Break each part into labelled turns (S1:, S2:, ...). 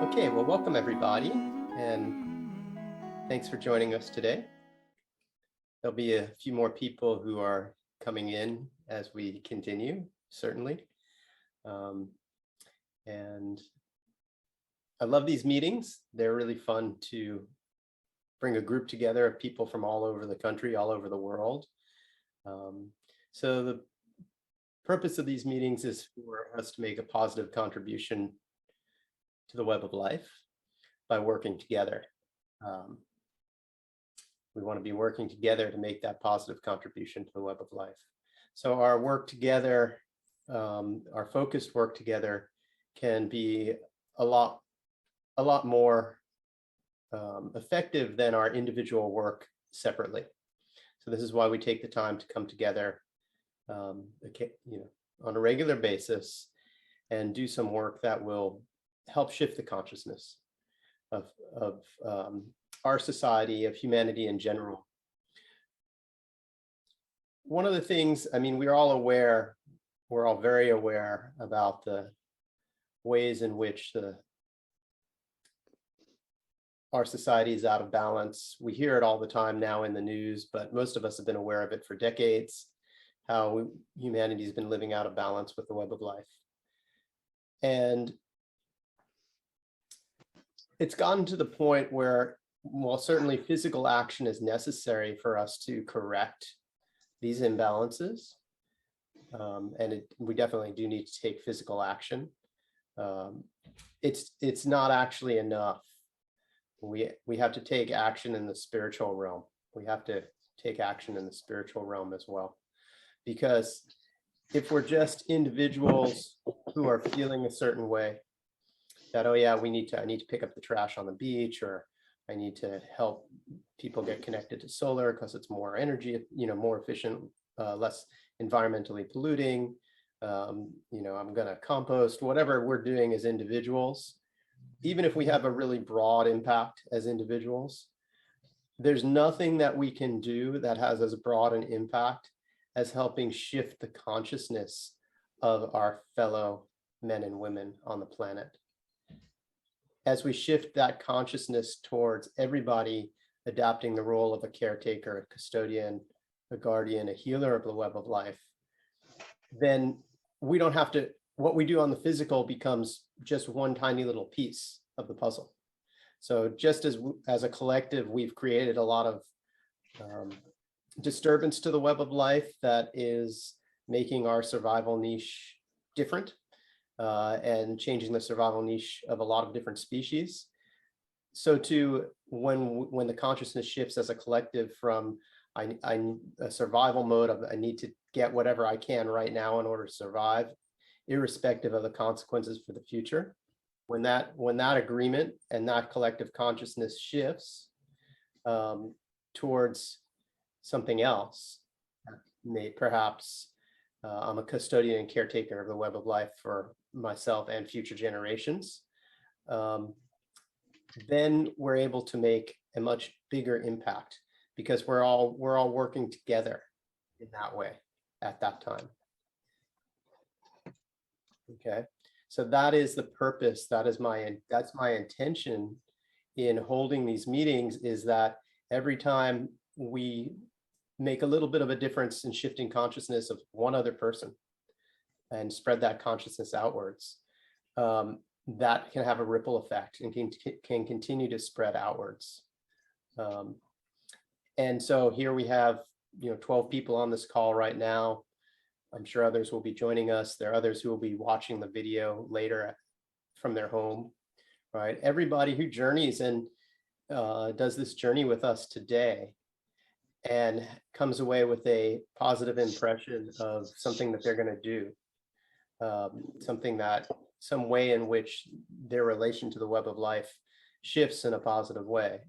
S1: Okay, well, welcome everybody, and thanks for joining us today. There'll be a few more people who are coming in as we continue, certainly. And I love these meetings. They're really fun to bring a group together of people from all over the country, all over the world. So the purpose of these meetings is for us to make a positive contribution to the web of life by working together. We want to be working together to make that positive contribution to the web of life. So our work together, our focused work together, can be a lot more effective than our individual work separately. So this is why we take the time to come together, on a regular basis and do some work that will help shift the consciousness of our society, of humanity in general. One of the things, we're all very aware about the ways in which our society is out of balance. We hear it all the time now in the news, but most of us have been aware of it for decades, how humanity has been living out of balance with the web of life. And it's gotten to the point where, while certainly physical action is necessary for us to correct these imbalances, and we definitely do need to take physical action, it's not actually enough. We have to take action in the spiritual realm. We have to take action in the spiritual realm as well. Because if we're just individuals who are feeling a certain way, that, oh yeah, I need to pick up the trash on the beach, or I need to help people get connected to solar because it's more energy, more efficient, less environmentally polluting. I'm going to compost, whatever we're doing as individuals. Even if we have a really broad impact as individuals, there's nothing that we can do that has as broad an impact as helping shift the consciousness of our fellow men and women on the planet. As we shift that consciousness towards everybody adapting the role of a caretaker, a custodian, a guardian, a healer of the web of life, then we don't have to, what we do on the physical becomes just one tiny little piece of the puzzle. So just as a collective, we've created a lot of disturbance to the web of life that is making our survival niche different, and changing the survival niche of a lot of different species. So too, when the consciousness shifts as a collective from a survival mode of I need to get whatever I can right now in order to survive, irrespective of the consequences for the future, when that agreement and that collective consciousness shifts towards something else, perhaps I'm a custodian and caretaker of the web of life for myself and future generations, then we're able to make a much bigger impact because we're all working together in that way at that time. Okay, so that is the purpose. That's my intention in holding these meetings, is that every time we make a little bit of a difference in shifting consciousness of one other person and spread that consciousness outwards, that can have a ripple effect and can continue to spread outwards. And so here we have 12 people on this call right now. I'm sure others will be joining us. There are others who will be watching the video later from their home, right? Everybody who journeys and does this journey with us today and comes away with a positive impression of something that they're going to do, some way in which their relation to the web of life shifts in a positive way.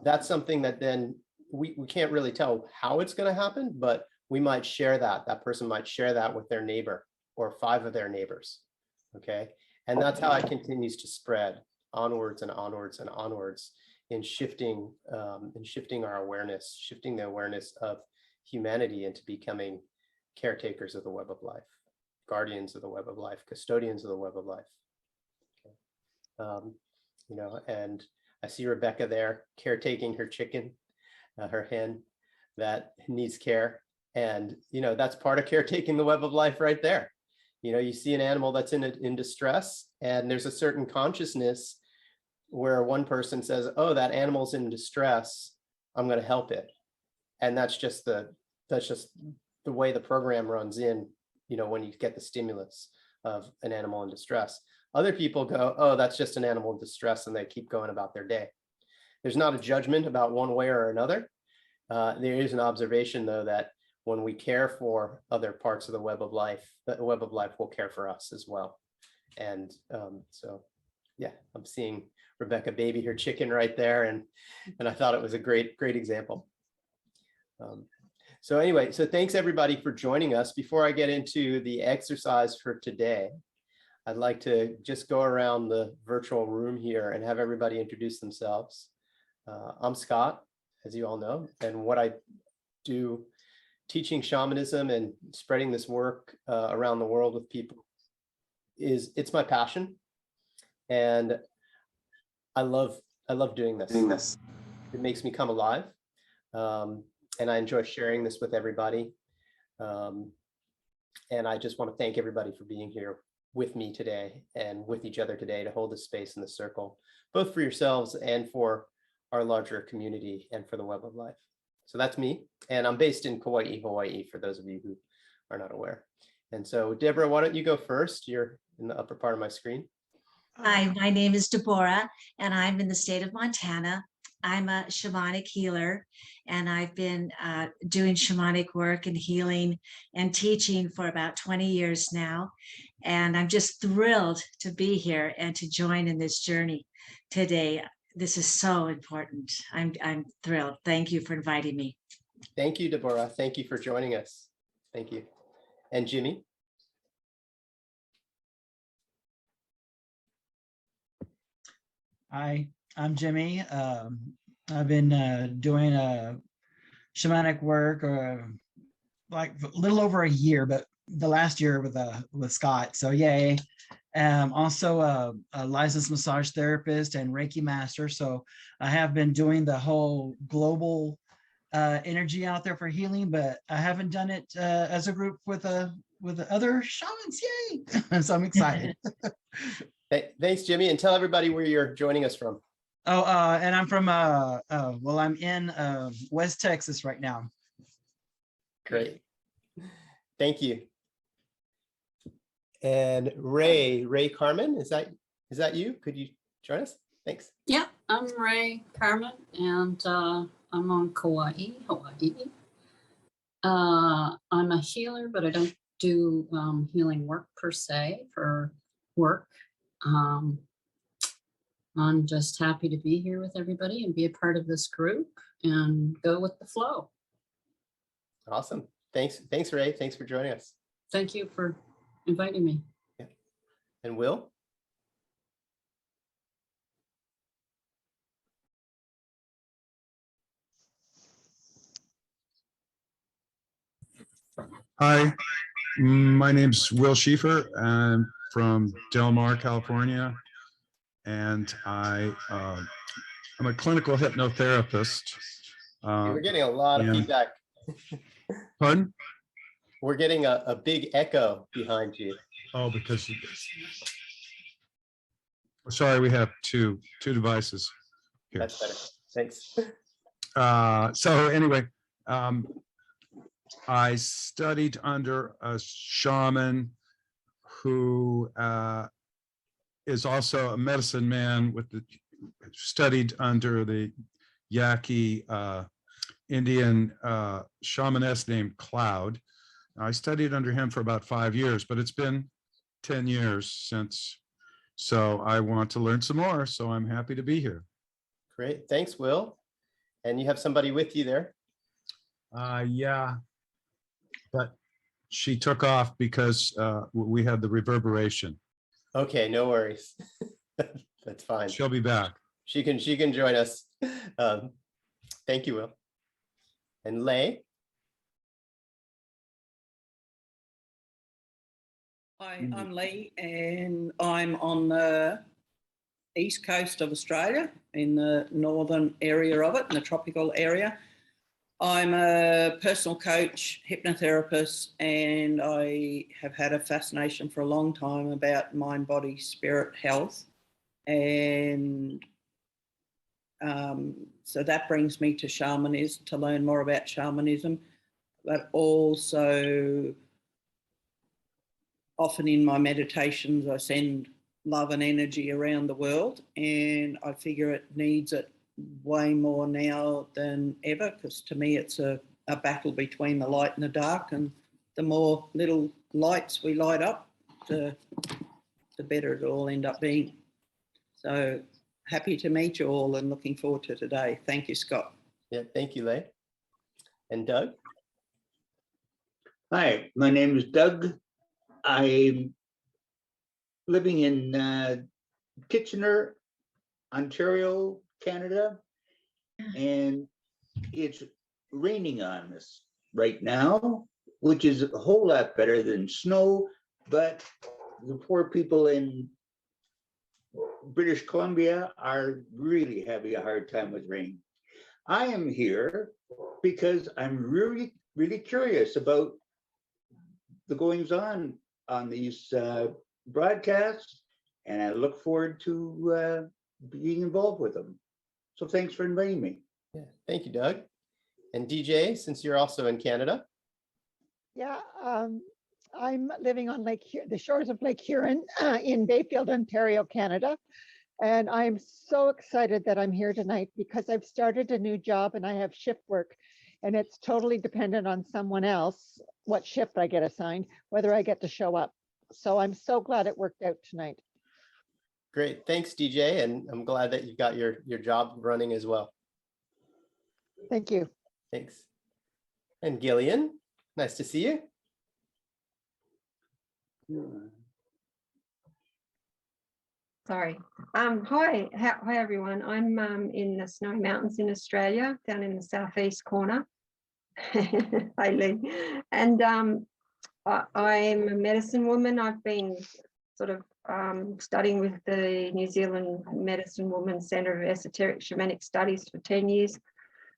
S1: That's something that then we can't really tell how it's going to happen, but we might share that person might share that with their neighbor or 5 of their neighbors. Okay. And that's how it continues to spread onwards and onwards and onwards in shifting our awareness, shifting the awareness of humanity into becoming caretakers of the web of life, guardians of the web of life, custodians of the web of life. Okay. You know, and I see Rebecca there caretaking her chicken, her hen that needs care. And, you know, that's part of caretaking the web of life right there. You know, you see an animal that's in distress, and there's a certain consciousness where one person says, oh, that animal's in distress, I'm going to help it. And that's just the way the program runs in, you know, when you get the stimulus of an animal in distress. Other people go, oh, that's just an animal in distress, and they keep going about their day. There's not a judgment about one way or another. There is an observation, though, that when we care for other parts of the web of life, the web of life will care for us as well. And so, yeah, I'm seeing Rebecca baby her chicken right there, and I thought it was a great example. So anyway, so thanks everybody for joining us. Before I get into the exercise for today, I'd like to just go around the virtual room here and have everybody introduce themselves. I'm Scott, as you all know, and what I do teaching shamanism and spreading this work around the world with people it's my passion, and I love doing this. It makes me come alive, and I enjoy sharing this with everybody. And I just want to thank everybody for being here with me today and with each other today to hold this space in the circle, both for yourselves and for our larger community and for the web of life. So that's me, and I'm based in Kauai, Hawaii, for those of you who are not aware. And so, Deborah, why don't you go first? You're in the upper part of my screen.
S2: Hi, my name is Deborah, and I'm in the state of Montana. I'm a shamanic healer, and I've been doing shamanic work and healing and teaching for about 20 years now. And I'm just thrilled to be here and to join in this journey today. This is so important. I'm thrilled. Thank you for inviting me.
S1: Thank you, Deborah. Thank you for joining us. Thank you. And Jimmy?
S3: Hi, I'm Jimmy. I've been doing shamanic work like a little over a year, but the last year with Scott. So yay. Also a licensed massage therapist and Reiki master. So I have been doing the whole global energy out there for healing, but I haven't done it as a group with other shamans. Yay! So I'm excited.
S1: Thanks, Jimmy, and tell everybody where you're joining us from.
S3: Oh, and I'm from well, I'm in West Texas right now.
S1: Great. Thank you. And Ray Carmen, is that you? Could you join us? Thanks.
S4: Yeah, I'm Ray Carmen, and I'm on Kauai, Hawaii. I'm a healer, but I don't do healing work per se for work. I'm just happy to be here with everybody and be a part of this group and go with the flow.
S1: Awesome. Thanks, Ray. Thanks for joining us.
S4: Thank you for inviting me.
S1: Yeah. And Will?
S5: Hi, my name's Will Schieffer. I'm from Del Mar, California, and I'm a clinical hypnotherapist.
S1: We're getting a lot of feedback.
S5: Pardon?
S1: We're getting a big echo behind you.
S5: Oh, because sorry, we have two devices here.
S1: That's better. Thanks.
S5: So anyway, I studied under a shaman who is also a medicine man studied under the Yaqui Indian shamaness named Cloud. I studied under him for about 5 years, but it's been 10 years since. So I want to learn some more. So I'm happy to be here.
S1: Great. Thanks, Will. And you have somebody with you there?
S5: Yeah, but she took off because we had the reverberation.
S1: Okay, no worries. That's fine.
S5: She'll be back.
S1: She can join us. Thank you, Will. And Lay?
S6: Hi, I'm Lee, and I'm on the east coast of Australia, in the northern area of it, in the tropical area. I'm a personal coach, hypnotherapist, and I have had a fascination for a long time about mind, body, spirit, health. And so that brings me to shamanism, to learn more about shamanism, but also often in my meditations, I send love and energy around the world, and I figure it needs it way more now than ever, because to me it's a battle between the light and the dark, and the more little lights we light up, the better it'll all end up being. So happy to meet you all and looking forward to today. Thank you, Scott.
S1: Yeah, thank you, Leigh. And Doug?
S7: Hi, my name is Doug. I'm living in Kitchener, Ontario, Canada, and it's raining on us right now, which is a whole lot better than snow, but the poor people in British Columbia are really having a hard time with rain. I am here because I'm really, really curious about the goings on these broadcasts, and I look forward to being involved with them. So thanks for inviting me.
S1: Yeah, thank you, Doug. And DJ, since you're also in Canada.
S8: Yeah, I'm living on the shores of Lake Huron in Bayfield, Ontario, Canada. And I'm so excited that I'm here tonight because I've started a new job and I have shift work, and it's totally dependent on someone else, what shift I get assigned, whether I get to show up. So I'm so glad it worked out tonight.
S1: Great, thanks, DJ. And I'm glad that you've got your job running as well.
S8: Thank you.
S1: Thanks. And Gillian, nice to see you.
S9: Sorry. Hi everyone. I'm in the Snowy Mountains in Australia, down in the southeast corner. Hi Lee. And I'm a medicine woman. I've been sort of studying with the New Zealand Medicine Woman Centre of Esoteric Shamanic Studies for 10 years.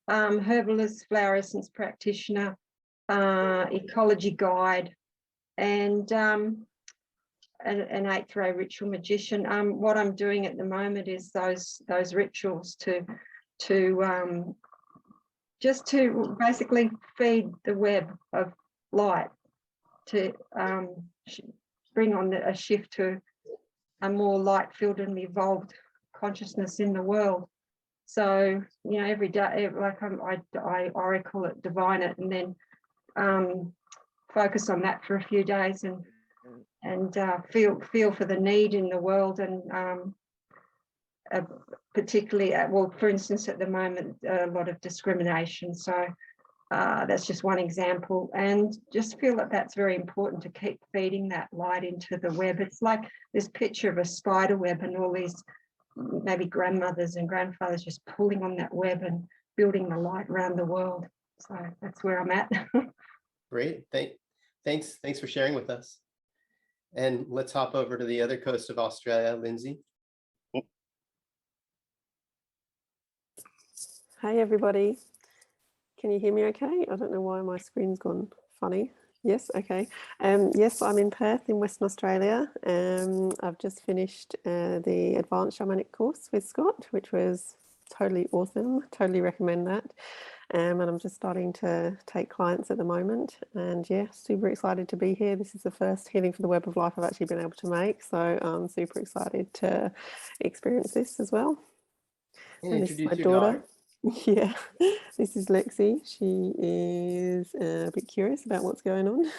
S9: Herbalist, flower essence practitioner, ecology guide, and an 8th ray ritual magician. What I'm doing at the moment is those rituals to just to basically feed the web of light, to bring on a shift to a more light-filled and evolved consciousness in the world. So, you know, every day, like I oracle it, divine it, and then focus on that for a few days and feel for the need in the world, and particularly well, for instance, at the moment, a lot of discrimination. So that's just one example, and just feel that that's very important to keep feeding that light into the web. It's like this picture of a spider web and all these maybe grandmothers and grandfathers just pulling on that web and building the light around the world. So that's where I'm at.
S1: Great, thanks for sharing with us. And let's hop over to the other coast of Australia, Lindsay.
S10: Hi everybody. Can you hear me okay? I don't know why my screen's gone funny. Yes, okay. Yes, I'm in Perth in Western Australia. I've just finished the advanced shamanic course with Scott, which was totally awesome. Totally recommend that. And I'm just starting to take clients at the moment. And yeah, super excited to be here. This is the first Healing for the Web of Life I've actually been able to make. So I'm super excited to experience this as well.
S1: And this is my daughter.
S10: Yeah, this is Lexi. She is a bit curious about what's going on,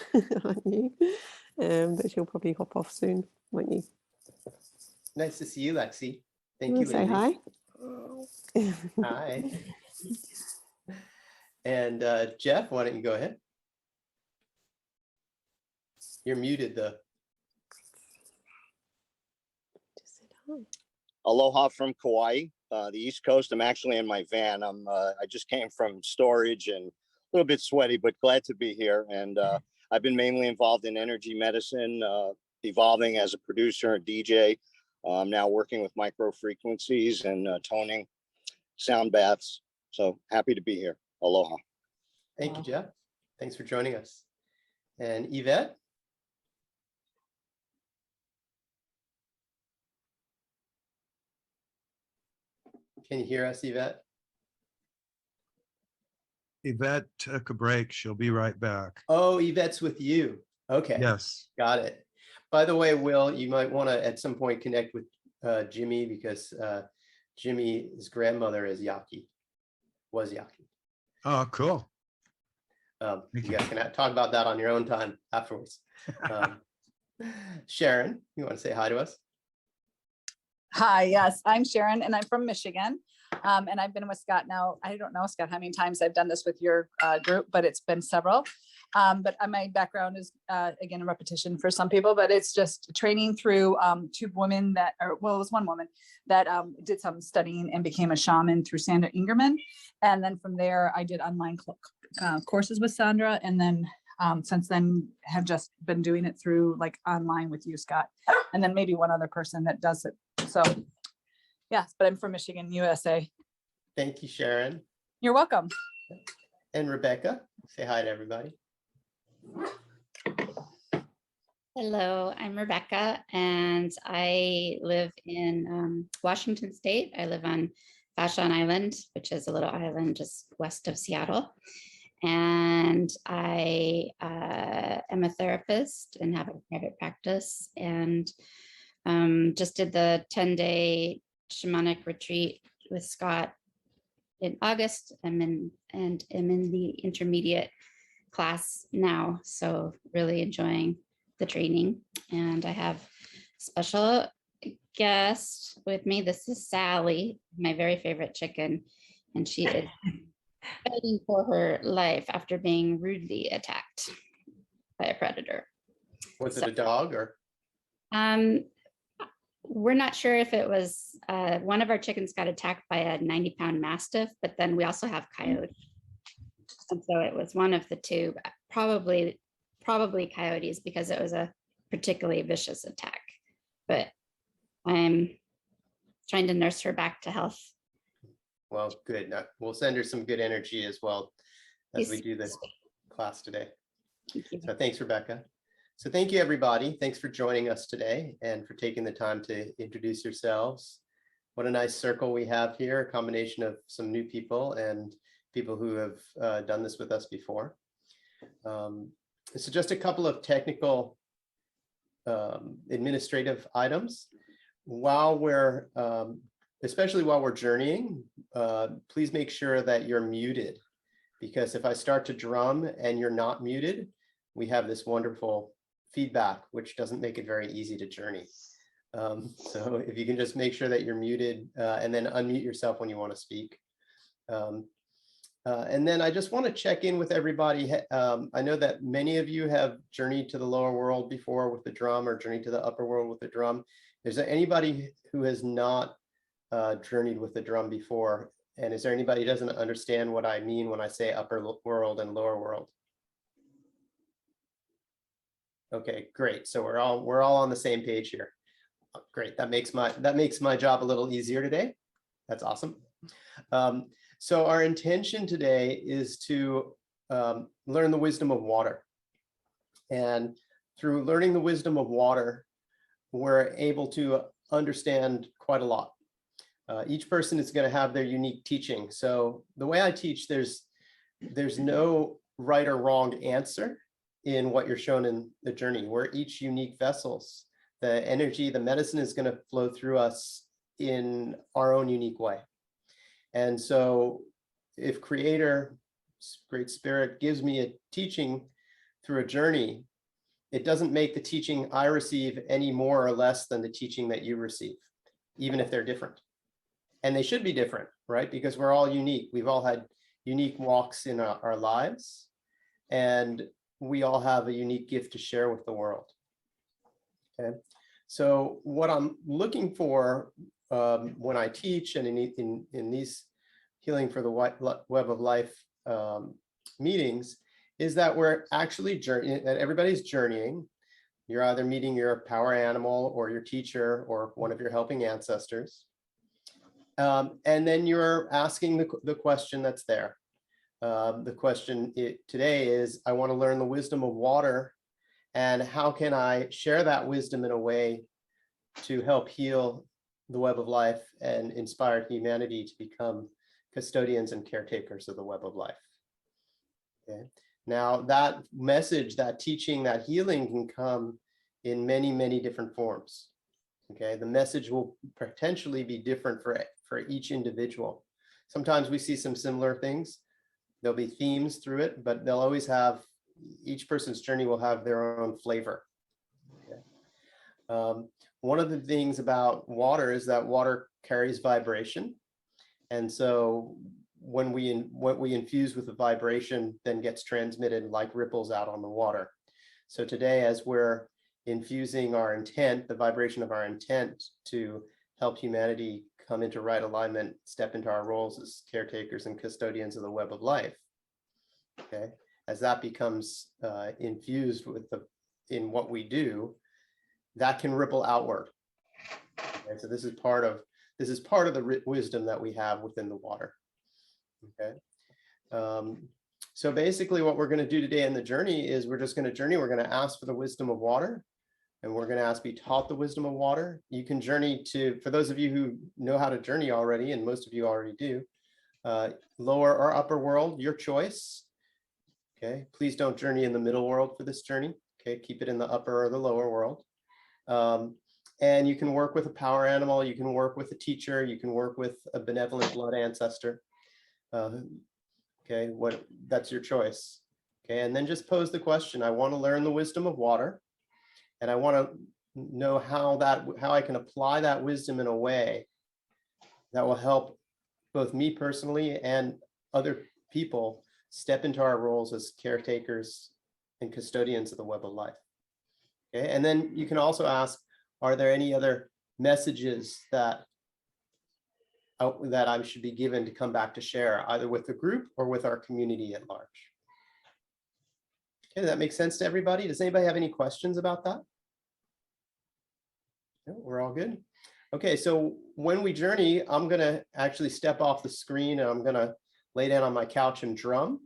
S10: aren't you? But she'll probably hop off soon, won't you?
S1: Nice to see you, Lexi. Thank you,
S10: say
S1: Lindsay.
S10: hi.
S1: Hi. And Jeff, why don't you go ahead? You're muted though.
S11: Aloha from Kauai, the East Coast. I'm actually in my van. I just came from storage and a little bit sweaty, but glad to be here. And I've been mainly involved in energy medicine, evolving as a producer and DJ. I'm now working with micro frequencies and toning sound baths. So happy to be here. Aloha.
S1: Thank you, Jeff. Thanks for joining us. And Yvette? Can you hear us, Yvette?
S5: Yvette took a break. She'll be right back.
S1: Oh, Yvette's with you. Okay.
S5: Yes.
S1: Got it. By the way, Will, you might want to at some point connect with Jimmy, because Jimmy's grandmother is Yaqui, was Yaqui.
S5: Oh, cool.
S1: You guys can talk about that on your own time afterwards. Sharon, you want to say hi to us?
S12: Hi, yes, I'm Sharon and I'm from Michigan. And I've been with Scott now. I don't know, Scott, how many times I've done this with your group, but it's been several. But my background is, again, a repetition for some people, but it's just training through two women that, or well, it was one woman that did some studying and became a shaman through Sandra Ingerman. And then from there, I did online courses with Sandra. And then since then have just been doing it through like online with you, Scott, and then maybe one other person that does it. So yes, but I'm from Michigan, USA.
S1: Thank you, Sharon.
S12: You're welcome.
S1: And Rebecca, say hi to everybody.
S13: Hello, I'm Rebecca, and I live in Washington State. I live on Vashon Island, which is a little island just west of Seattle. And I am a therapist and have a private practice, and just did the 10-day shamanic retreat with Scott in August. I'm in the intermediate class now, so really enjoying the training. And I have a special guest with me. This is Sally, my very favorite chicken, and she is fighting for her life after being rudely attacked by a predator.
S1: Was it a dog or?
S13: We're not sure if it was, one of our chickens got attacked by a 90-pound mastiff, but then we also have coyote. And so it was one of the two, probably coyotes, because it was a particularly vicious attack. But I'm trying to nurse her back to health.
S1: Well, good. We'll send her some good energy as well as we do this class today. So thanks, Rebecca. So thank you, everybody. Thanks for joining us today and for taking the time to introduce yourselves. What a nice circle we have here, a combination of some new people and people who have done this with us before. So just a couple of technical administrative items. While we're, especially while we're journeying, please make sure that you're muted, because if I start to drum and you're not muted, we have this wonderful feedback, which doesn't make it very easy to journey. So if you can just make sure that you're muted and then unmute yourself when you want to speak. And then I just want to check in with everybody. I know that many of you have journeyed to the lower world before with the drum, or journeyed to the upper world with the drum. Is there anybody who has not journeyed with the drum before? And is there anybody who doesn't understand what I mean when I say upper world and lower world? Okay, great. So we're all on the same page here. Great. That makes my job a little easier today. That's awesome. So our intention today is to learn the wisdom of water. And through learning the wisdom of water, we're able to understand quite a lot. Each person is going to have their unique teaching. So the way I teach, there's no right or wrong answer in what you're shown in the journey. We're each unique vessels. The energy, the medicine is going to flow through us in our own unique way. And so if Creator, Great Spirit, gives me a teaching through a journey, it doesn't make the teaching I receive any more or less than the teaching that you receive, even if they're different. And they should be different, right? Because we're all unique. We've all had unique walks in our lives, and we all have a unique gift to share with the world. Okay, so what I'm looking for when I teach and in these Healing for the Web of Life meetings is that we're actually journeying, that everybody's journeying. You're either meeting your power animal or your teacher or one of your helping ancestors. And then you're asking the question that's there. The question today is, I want to learn the wisdom of water, and how can I share that wisdom in a way to help heal the web of life and inspire humanity to become custodians and caretakers of the web of life. Okay. Now that message, that teaching, that healing can come in many, many different forms. Okay, the message will potentially be different for each individual. Sometimes we see some similar things. There'll be themes through it, but they'll always have, each person's journey will have their own flavor. Okay. One of the things about water is that water carries vibration. And so when what we infuse with the vibration then gets transmitted like ripples out on the water. So today, as we're infusing our intent, the vibration of our intent to help humanity come into right alignment, step into our roles as caretakers and custodians of the web of life. Okay, as that becomes infused in what we do, that can ripple outward. Okay, so this is part of the wisdom that we have within the water. Okay. So basically what we're going to do today in the journey is we're just going to journey. We're going to ask for the wisdom of water, and we're going to ask to be taught the wisdom of water. You can journey to, for those of you who know how to journey already, and most of you already do, lower or upper world, your choice. Okay. Please don't journey in the middle world for this journey. Okay. Keep it in the upper or the lower world. And you can work with a power animal. You can work with a teacher. You can work with a benevolent blood ancestor. Okay, that's your choice. Okay, and then just pose the question. I want to learn the wisdom of water, and I want to know how I can apply that wisdom in a way that will help both me personally and other people step into our roles as caretakers and custodians of the web of life. Okay, and then you can also ask, are there any other messages that I should be given to come back to share, either with the group or with our community at large? Okay, does that make sense to everybody? Does anybody have any questions about that? No, we're all good. Okay, so when we journey, I'm going to actually step off the screen, and I'm going to lay down on my couch and drum.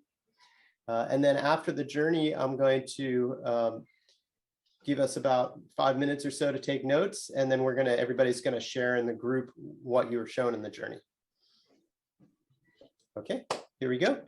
S1: And then after the journey, I'm going to give us about 5 minutes or so to take notes, and then everybody's gonna share in the group what you were shown in the journey. Okay, here we go.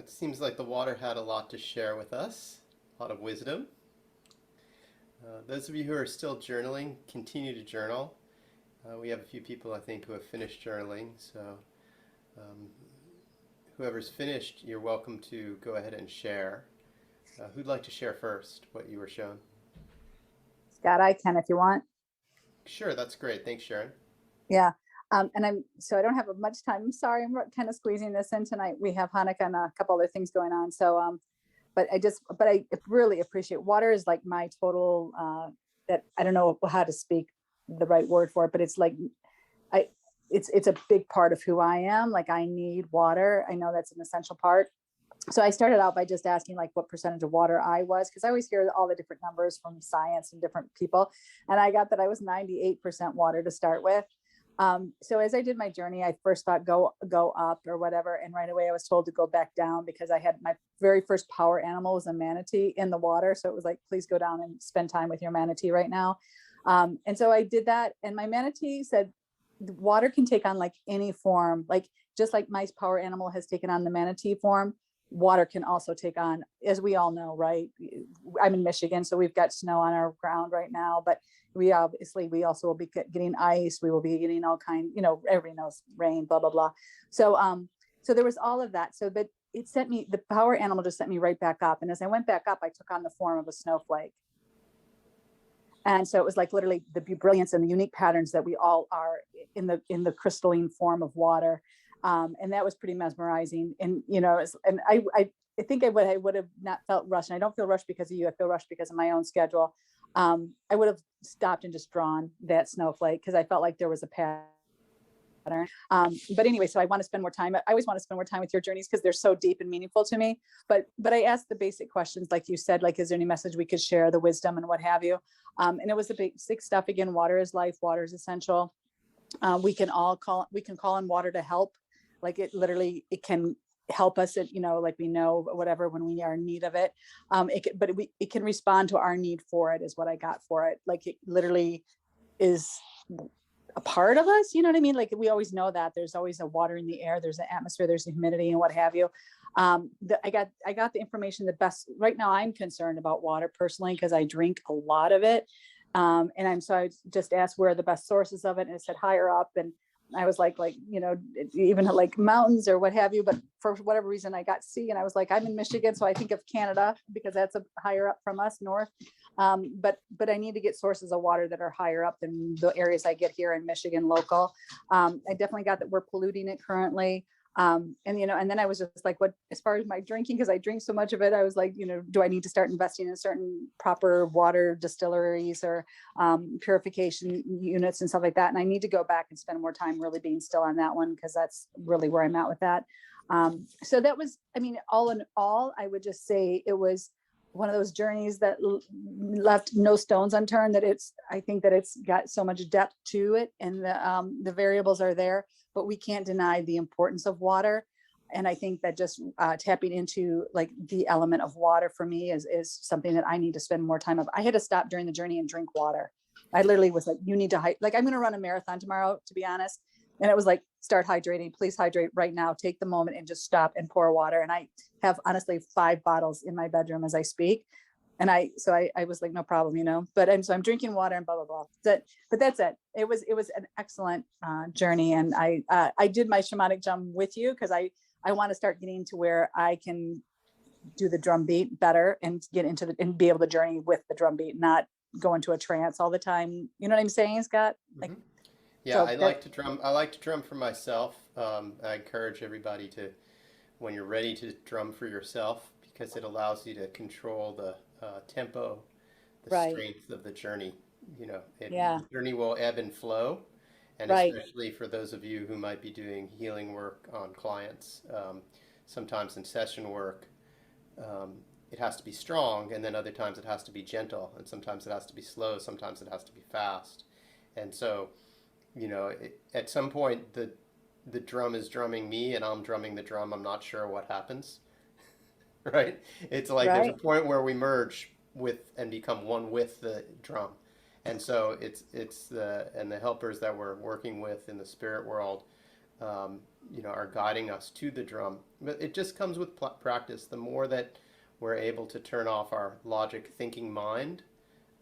S1: it seems like the water had a lot to share with us, a lot of wisdom. Those of you who are still journaling, continue to journal. We have a few people, I think, who have finished journaling. So whoever's finished, you're welcome to go ahead and share. Who'd like to share first what you were shown?
S12: Scott, I can if you want.
S1: Sure, that's great. Thanks, Sharon.
S12: Yeah. And I don't have much time. I'm sorry, I'm kind of squeezing this in tonight. We have Hanukkah and a couple other things going on. So, but I really appreciate water is like my total, that I don't know how to speak the right word for it, but it's like, it's a big part of who I am. Like I need water. I know that's an essential part. So I started out by just asking like what percentage of water I was, because I always hear all the different numbers from science and different people. And I got that I was 98% water to start with. So as I did my journey, I first thought go up or whatever. And right away I was told to go back down because I had my very first power animal was a manatee in the water. So it was like, please go down and spend time with your manatee right now. And so I did that. And my manatee said, water can take on like any form, like just like my power animal has taken on the manatee form, water can also take on, as we all know, right? I'm in Michigan, so we've got snow on our ground right now, but we also will be getting ice. We will be getting all kind, everybody knows rain, blah, blah, blah. So, so there was all of that. So, but it sent me, the power animal just sent me right back up. And as I went back up, I took on the form of a snowflake. And so it was like literally the brilliance and the unique patterns that we all are in the crystalline form of water. And that was pretty mesmerizing. And, I think I would have not felt rushed. And I don't feel rushed because of you. I feel rushed because of my own schedule. I would have stopped and just drawn that snowflake because I felt like there was a pattern. But anyway, so I want to spend more time. I always want to spend more time with your journeys because they're so deep and meaningful to me. But I asked the basic questions, like you said, like, is there any message we could share, the wisdom and what have you? And it was the basic stuff. Again, water is life. Water is essential. We can call on water to help. Like it can help us at, like we know whatever, when we are in need of it. It can respond to our need for it is what I got for it. Like it literally is a part of us. You know what I mean? Like we always know that there's always a water in the air, there's an atmosphere, there's the humidity and what have you. I got the information the best. Right now I'm concerned about water personally because I drink a lot of it. So I just asked where are the best sources of it, and it said higher up, and I was like, even like mountains or what have you, but for whatever reason I got C, and I was like, I'm in Michigan, so I think of Canada because that's a higher up from us north. But I need to get sources of water that are higher up than the areas I get here in Michigan local. I definitely got that we're polluting it currently. And then I was just like, what, as far as my drinking, because I drink so much of it, I was like, do I need to start investing in certain proper water distilleries or purification units and stuff like that? And I need to go back and spend more time really being still on that one, because that's really where I'm at with that. So that was, all in all, I would just say it was one of those journeys that left no stones unturned, I think that it's got so much depth to it, and the variables are there, but we can't deny the importance of water. And I think that just tapping into like the element of water for me is something that I need to spend more time of. I had to stop during the journey and drink water. I literally was like, you need to like, I'm going to run a marathon tomorrow, to be honest. And it was like, start hydrating, please hydrate right now, take the moment and just stop and pour water. And I have honestly 5 bottles in my bedroom as I speak. And I was like, no problem, but I'm drinking water and blah, blah, blah. But that's it. It was an excellent journey. And I did my shamanic jump with you because I want to start getting to where I can do the drum beat better and get into and be able to journey with the drum beat, not go into a trance all the time. You know what I'm saying, Scott? Like,
S1: yeah, I like to drum. I like to drum for myself. I encourage everybody to, when you're ready to drum for yourself, because it allows you to control the tempo, the strength of the journey. The journey will ebb and flow. And especially for those of you who might be doing healing work on clients, sometimes in session work, it has to be strong, and then other times it has to be gentle, and sometimes it has to be slow, sometimes it has to be fast. And so, at some point the drum is drumming me and I'm drumming the drum. I'm not sure what happens. Right? It's like there's a point where we merge with and become one with the drum. And so it's the helpers that we're working with in the spirit world are guiding us to the drum. But it just comes with practice. The more that we're able to turn off our logic thinking mind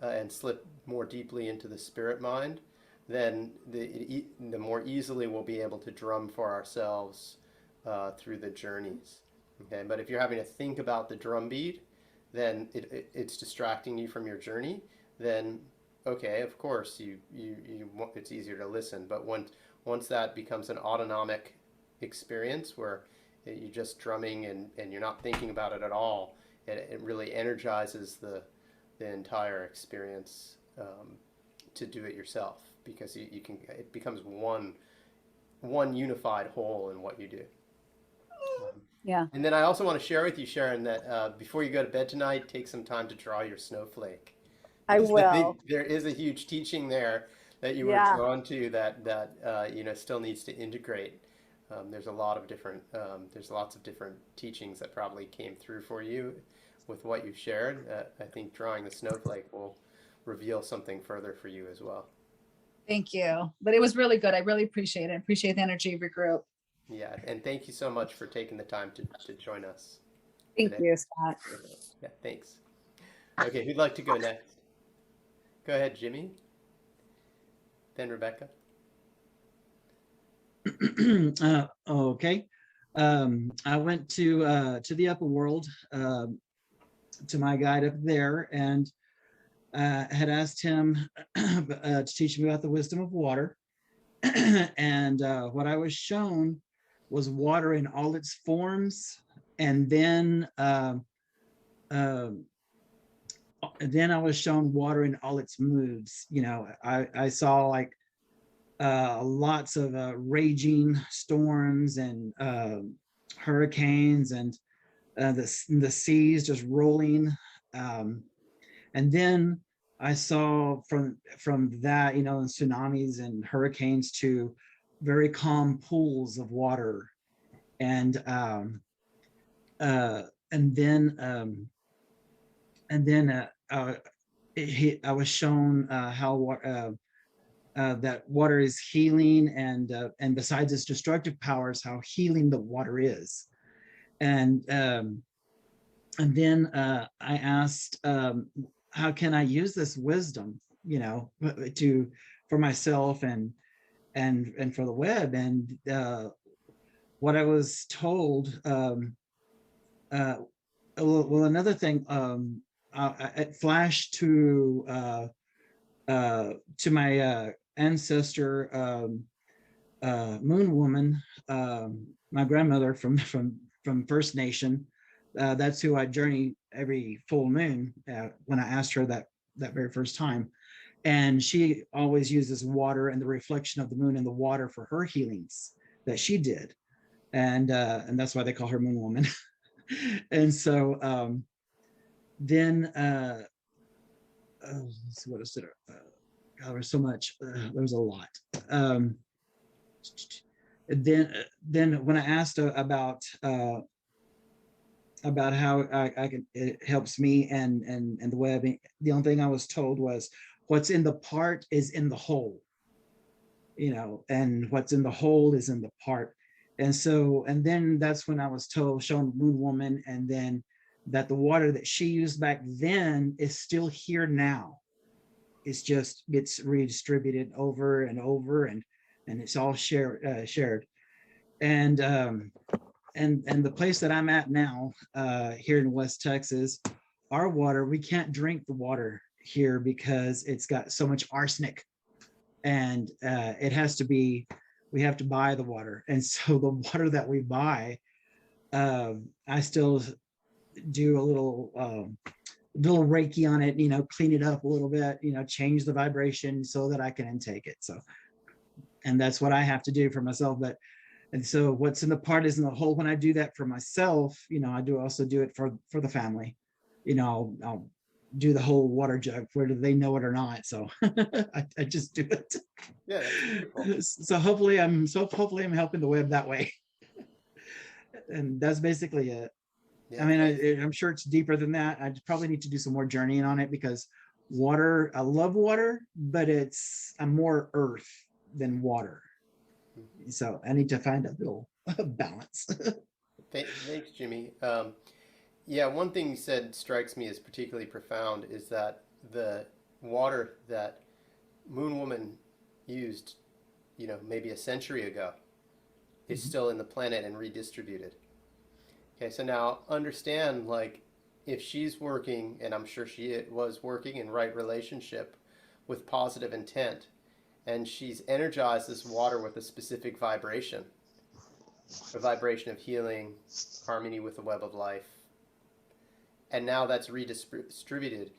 S1: and slip more deeply into the spirit mind, then the more easily we'll be able to drum for ourselves through the journeys. Okay, but if you're having to think about the drum beat, then it's distracting you from your journey. Then okay, of course it's easier to listen. But once that becomes an autonomic experience where you're just drumming and you're not thinking about it at all, it really energizes the entire experience to do it yourself, because it becomes one unified whole in what you do.
S12: Yeah.
S1: And then I also want to share with you, Sharon, that before you go to bed tonight, take some time to draw your snowflake.
S12: I
S1: Because
S12: will.
S1: think there is a huge teaching there that you were
S12: Yeah.
S1: drawn to that still needs to integrate. There's lots of different teachings that probably came through for you with what you shared. I think drawing the snowflake will reveal something further for you as well.
S12: Thank you. But it was really good. I really appreciate it. I appreciate the energy of your group.
S1: Yeah, and thank you so much for taking the time to join us.
S12: Thank
S1: today.
S12: you, Scott.
S1: Yeah, thanks. Okay, who'd like to go next? Go ahead, Jimmy. Then Rebecca.
S3: Okay. I went to the upper world, to my guide up there, and had asked him to teach me about the wisdom of water. And what I was shown was water in all its forms, and then I was shown water in all its moods. I saw like lots of raging storms and hurricanes, and the seas just rolling, and then I saw from that, tsunamis and hurricanes to very calm pools of water, and then I was shown how that water is healing, and besides its destructive powers, how healing the water is, and then I asked, how can I use this wisdom, for myself and for the web? And what I was told, another thing, it flashed to my ancestor, Moon Woman, my grandmother from First Nation. That's who I journey every full moon, when I asked her that very first time. And she always uses water and the reflection of the moon in the water for her healings that she did. And that's why they call her Moon Woman. And so then, let's see, what is it? God, there's so much, there's a lot. Then when I asked about how I can, it helps me and the web, the only thing I was told was, what's in the part is in the whole, and what's in the whole is in the part. And so, and then that's when I was shown Moon Woman, and then that the water that she used back then is still here now. It's just gets redistributed over and over, and it's all shared. And the place that I'm at now, here in West Texas, our water, we can't drink the water here because it's got so much arsenic, and it has to be, we have to buy the water. And so the water that we buy, I still do a little Reiki on it, clean it up a little bit, change the vibration so that I can intake it. So, and that's what I have to do for myself. And so what's in the part is in the whole. When I do that for myself, I also do it for the family. I'll do the whole water jug, whether they know it or not. So I just do it.
S1: Yeah, that's beautiful.
S3: So hopefully I'm helping the web that way. And that's basically it.
S1: Yeah,
S3: I mean, I'm sure it's deeper than that. I probably need to do some more journeying on it, because water, I love water, but I'm more earth than water. So I need to find a little balance.
S1: Thanks, Jimmy. Yeah, one thing you said strikes me as particularly profound is that the water that Moon Woman used, maybe a century ago, is still in the planet and redistributed. Okay, so now understand, like, if she's working, and I'm sure she was working in right relationship with positive intent, and she's energized this water with a specific vibration, a vibration of healing, harmony with the web of life, and now that's redistributed.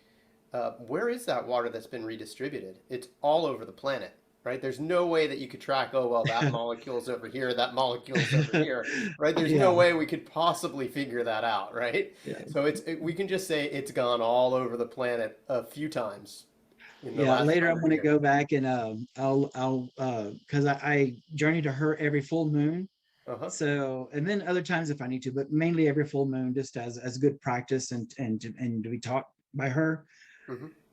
S1: Where is that water that's been redistributed? It's all over the planet, right? There's no way that you could track, oh, well, that molecule's over here, that molecule's over here, right? There's no way we could possibly figure that out, right?
S3: Yeah.
S1: So we can just say it's gone all over the planet a few times.
S3: Later I'm going to go back and I'll because I journey to her every full moon. So, and then other times if I need to, but mainly every full moon, just as good practice and to be taught by her.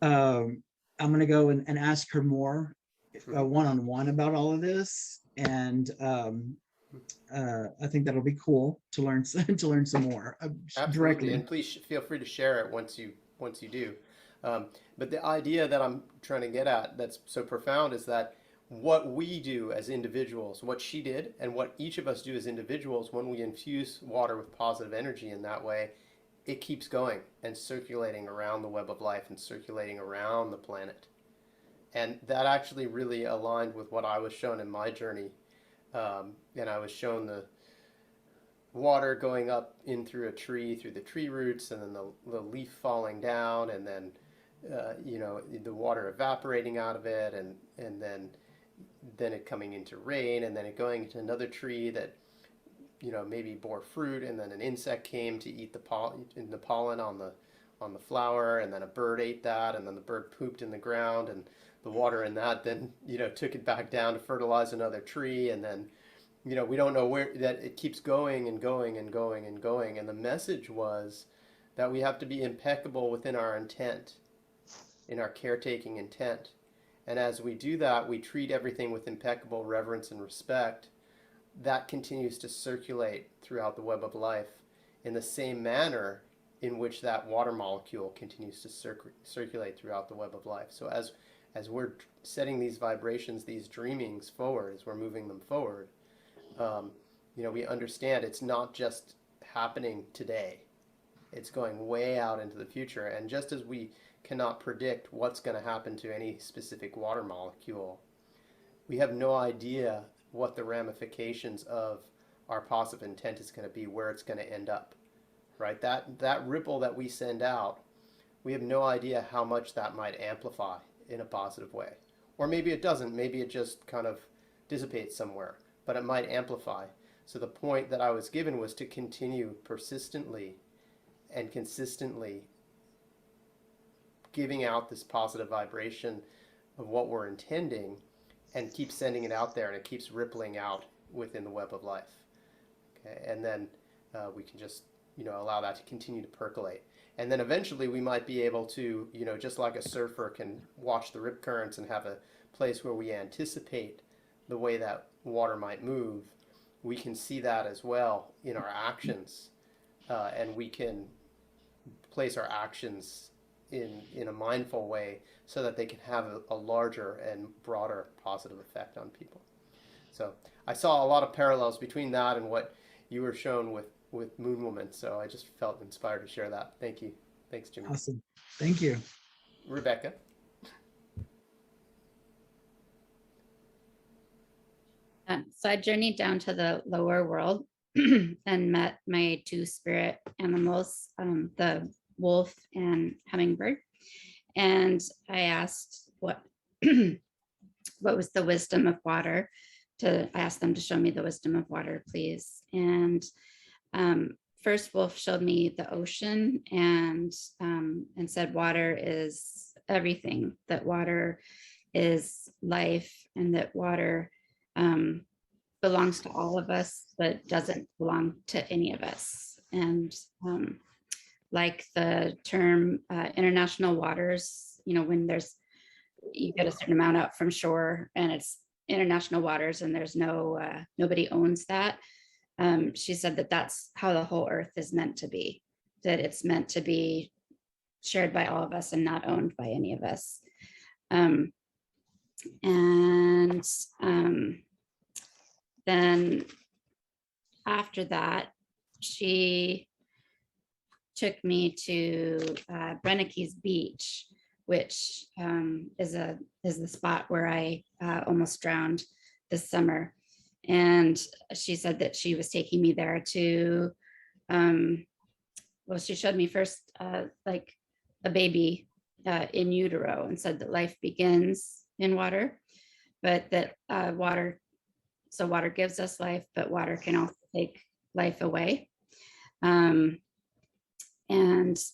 S3: I'm going to go and ask her more one-on-one about all of this, and I think that'll be cool to learn some more directly.
S1: And please feel free to share it once you do. But the idea that I'm trying to get at that's so profound is that what we do as individuals, what she did, and what each of us do as individuals, when we infuse water with positive energy in that way, it keeps going and circulating around the web of life and circulating around the planet. And that actually really aligned with what I was shown in my journey. And I was shown the water going up in through a tree, through the tree roots, and then the leaf falling down, and then the water evaporating out of it, and then it coming into rain, and then it going into another tree that maybe bore fruit, and then an insect came to eat the pollen on the flower, and then a bird ate that, and then the bird pooped in the ground, and the water in that then took it back down to fertilize another tree, and then we don't know where that it keeps going and going and going and going. And the message was that we have to be impeccable within our intent, in our caretaking intent. And as we do that, we treat everything with impeccable reverence and respect. That continues to circulate throughout the web of life in the same manner in which that water molecule continues to circulate throughout the web of life. So as we're setting these vibrations, these dreamings forward, as we're moving them forward, we understand it's not just happening today. It's going way out into the future. And just as we cannot predict what's going to happen to any specific water molecule, we have no idea what the ramifications of our positive intent is going to be, where it's going to end up, right? That ripple that we send out, we have no idea how much that might amplify in a positive way. Or maybe it doesn't. Maybe it just kind of dissipates somewhere, but it might amplify. So the point that I was given was to continue persistently and consistently giving out this positive vibration of what we're intending, and keep sending it out there, and it keeps rippling out within the web of life. Okay, and then we can just allow that to continue to percolate, and then eventually we might be able to just like a surfer can watch the rip currents and have a place where we anticipate the way that water might move. We can see that as well in our actions, and we can place our actions in a mindful way so that they can have a larger and broader positive effect on people. So I saw a lot of parallels between that and what you were shown with Moon Woman. So I just felt inspired to share that. Thank you. Thanks, Jimmy.
S3: Awesome. Thank you.
S1: Rebecca.
S13: So I journeyed down to the lower world and met my two spirit animals, the wolf and hummingbird. And I asked what was the wisdom of water. I asked them to show me the wisdom of water, please. And first wolf showed me the ocean and said water is everything, that water is life, and that water belongs to all of us, but doesn't belong to any of us. And like the term international waters, when you get a certain amount out from shore and it's international waters and there's no, nobody owns that. She said that that's how the whole earth is meant to be, that it's meant to be shared by all of us and not owned by any of us. And then after that, she took me to Brenake's Beach, which is the spot where I almost drowned this summer. And she said that she was taking me there to, well, she showed me first like a baby in utero and said that life begins in water, but that water gives us life, but water can also take life away. And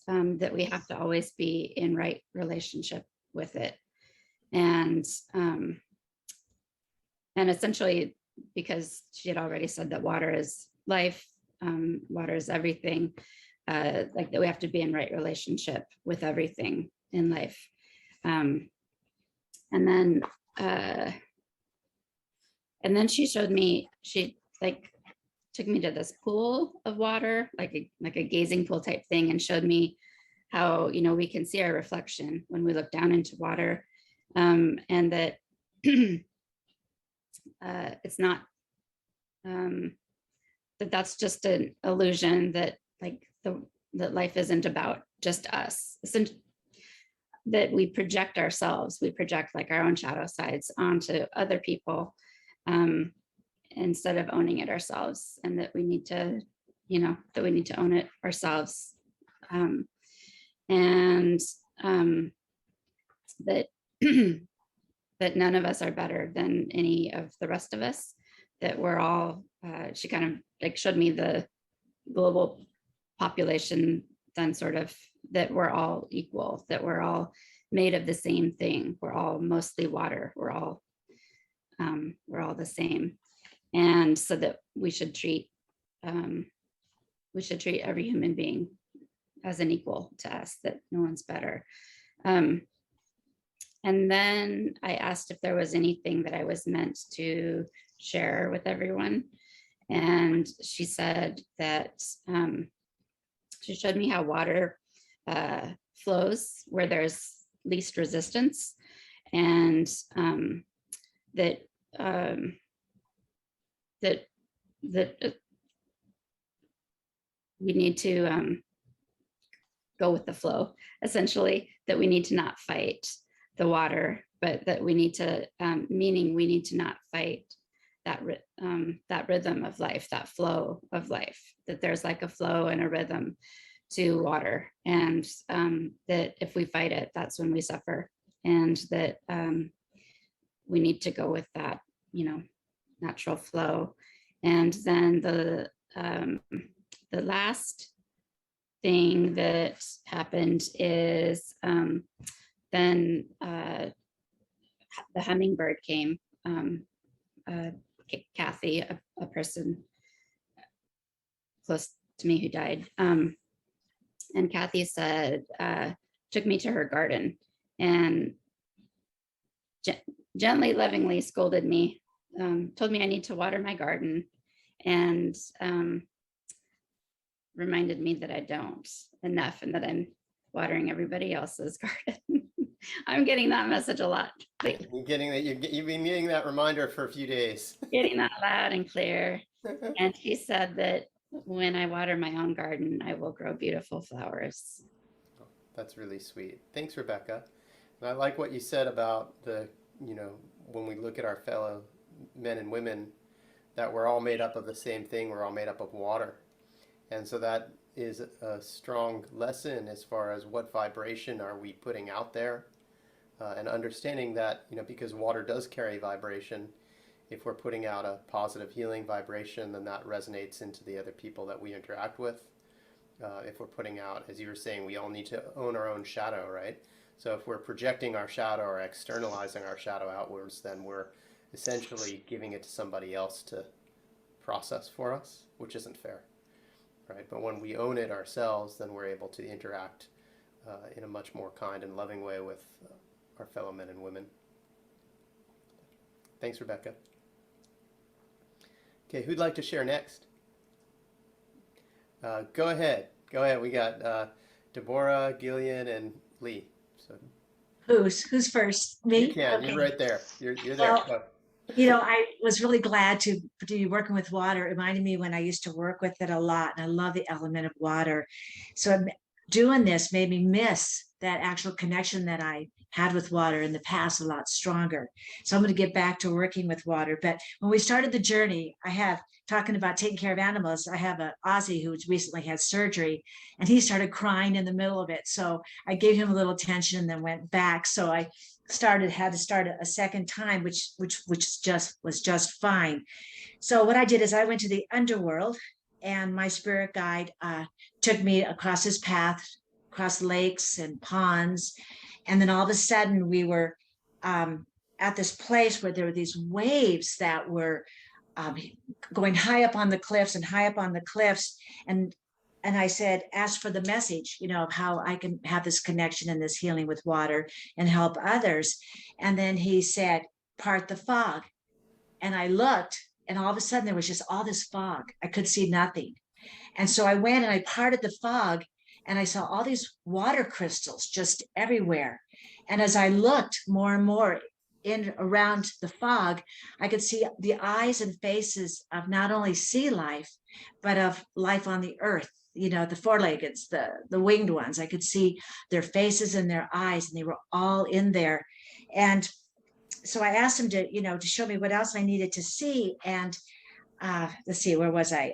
S13: that we have to always be in right relationship with it. And essentially, because she had already said that water is life, water is everything, like that we have to be in right relationship with everything in life. And then she showed me, she like took me to this pool of water, like a gazing pool type thing, and showed me how, you know, we can see our reflection when we look down into water, and that it's not, that's just an illusion, that like that life isn't about just us. That we project ourselves, we project like our own shadow sides onto other people, instead of owning it ourselves, and that we need to, you know, that we need to own it ourselves. And that that none of us are better than any of the rest of us, that we're all, she kind of like showed me the global population, then sort of that we're all equal, that we're all made of the same thing. We're all mostly water. We're all the same. And so that we should treat every human being as an equal to us, that no one's better. And then I asked if there was anything that I was meant to share with everyone. And she said that she showed me how water flows where there's least resistance, and that we need to go with the flow, essentially, that we need to not fight the water, but that we need to, meaning we need to not fight that rhythm of life, that flow of life, that there's like a flow and a rhythm to water, and that if we fight it, that's when we suffer, and that we need to go with that, you know, natural flow. And then the last thing that happened is then the hummingbird came, Kathy, a person close to me who died. And Kathy said, took me to her garden and gently, lovingly scolded me, told me I need to water my garden, and reminded me that I don't enough, and that I'm watering everybody else's garden. I'm getting that message a lot lately.
S1: You're getting that, you've been getting that reminder for a few days.
S13: Getting that loud and clear. And she said that when I water my own garden, I will grow beautiful flowers.
S1: That's really sweet. Thanks, Rebecca. And I like what you said about the, you know, when we look at our fellow men and women, that we're all made up of the same thing. We're all made up of water. And so that is a strong lesson as far as what vibration are we putting out there, and understanding that, you know, because water does carry vibration, if we're putting out a positive healing vibration, then that resonates into the other people that we interact with. If we're putting out, as you were saying, we all need to own our own shadow, right? So if we're projecting our shadow or externalizing our shadow outwards, then we're essentially giving it to somebody else to process for us, which isn't fair, right? But when we own it ourselves, then we're able to interact in a much more kind and loving way with our fellow men and women. Thanks, Rebecca. Okay, who'd like to share next? Go ahead. Go ahead. We got Deborah, Gillian, and Lee. So
S2: Who's first? Me?
S1: you can.
S2: Okay.
S1: You're right there. You're there.
S2: Well,
S1: Go.
S2: I was really glad to be working with water. It reminded me when I used to work with it a lot, and I love the element of water. So doing this made me miss that actual connection that I had with water in the past a lot stronger. So I'm going to get back to working with water. But when we started the journey, talking about taking care of animals, I have an Aussie who's recently had surgery, and he started crying in the middle of it. So I gave him a little attention and then went back. So I had to start a second time, which was just fine. So what I did is I went to the underworld, and my spirit guide took me across his path, across lakes and ponds. And then all of a sudden we were at this place where there were these waves that were going high up on the cliffs and high up on the cliffs. And I said, ask for the message, of how I can have this connection and this healing with water and help others. And then he said, part the fog. And I looked, and all of a sudden there was just all this fog. I could see nothing. And so I went and I parted the fog, and I saw all these water crystals just everywhere. And as I looked more and more in around the fog, I could see the eyes and faces of not only sea life, but of life on the earth. The four-leggeds, the winged ones. I could see their faces and their eyes, and they were all in there. And so I asked him to show me what else I needed to see. And let's see, where was I?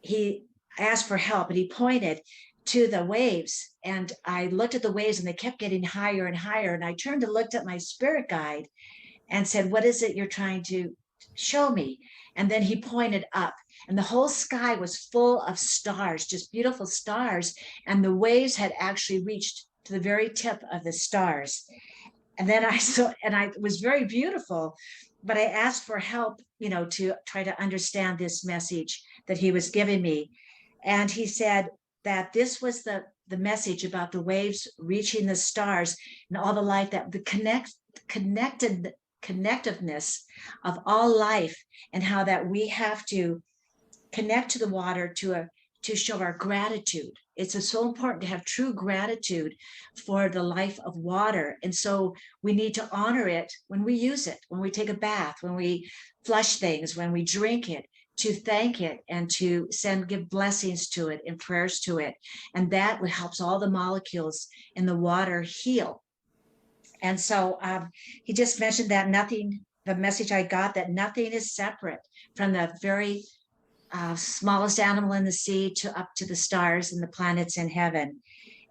S2: He asked for help, and he pointed to the waves. And I looked at the waves, and they kept getting higher and higher. And I turned and looked at my spirit guide and said, what is it you're trying to show me? And then he pointed up, and the whole sky was full of stars, just beautiful stars. And the waves had actually reached to the very tip of the stars. And then I saw, and it was very beautiful, but I asked for help, to try to understand this message that he was giving me. And he said that this was the message about the waves reaching the stars and all the life, that the connectiveness of all life, and how that we have to connect to the water to show our gratitude. It's so important to have true gratitude for the life of water. And so we need to honor it when we use it, when we take a bath, when we flush things, when we drink it, to thank it and to give blessings to it and prayers to it. And that helps all the molecules in the water heal. And so he just mentioned that the message I got, that nothing is separate from the very smallest animal in the sea up to the stars and the planets in heaven.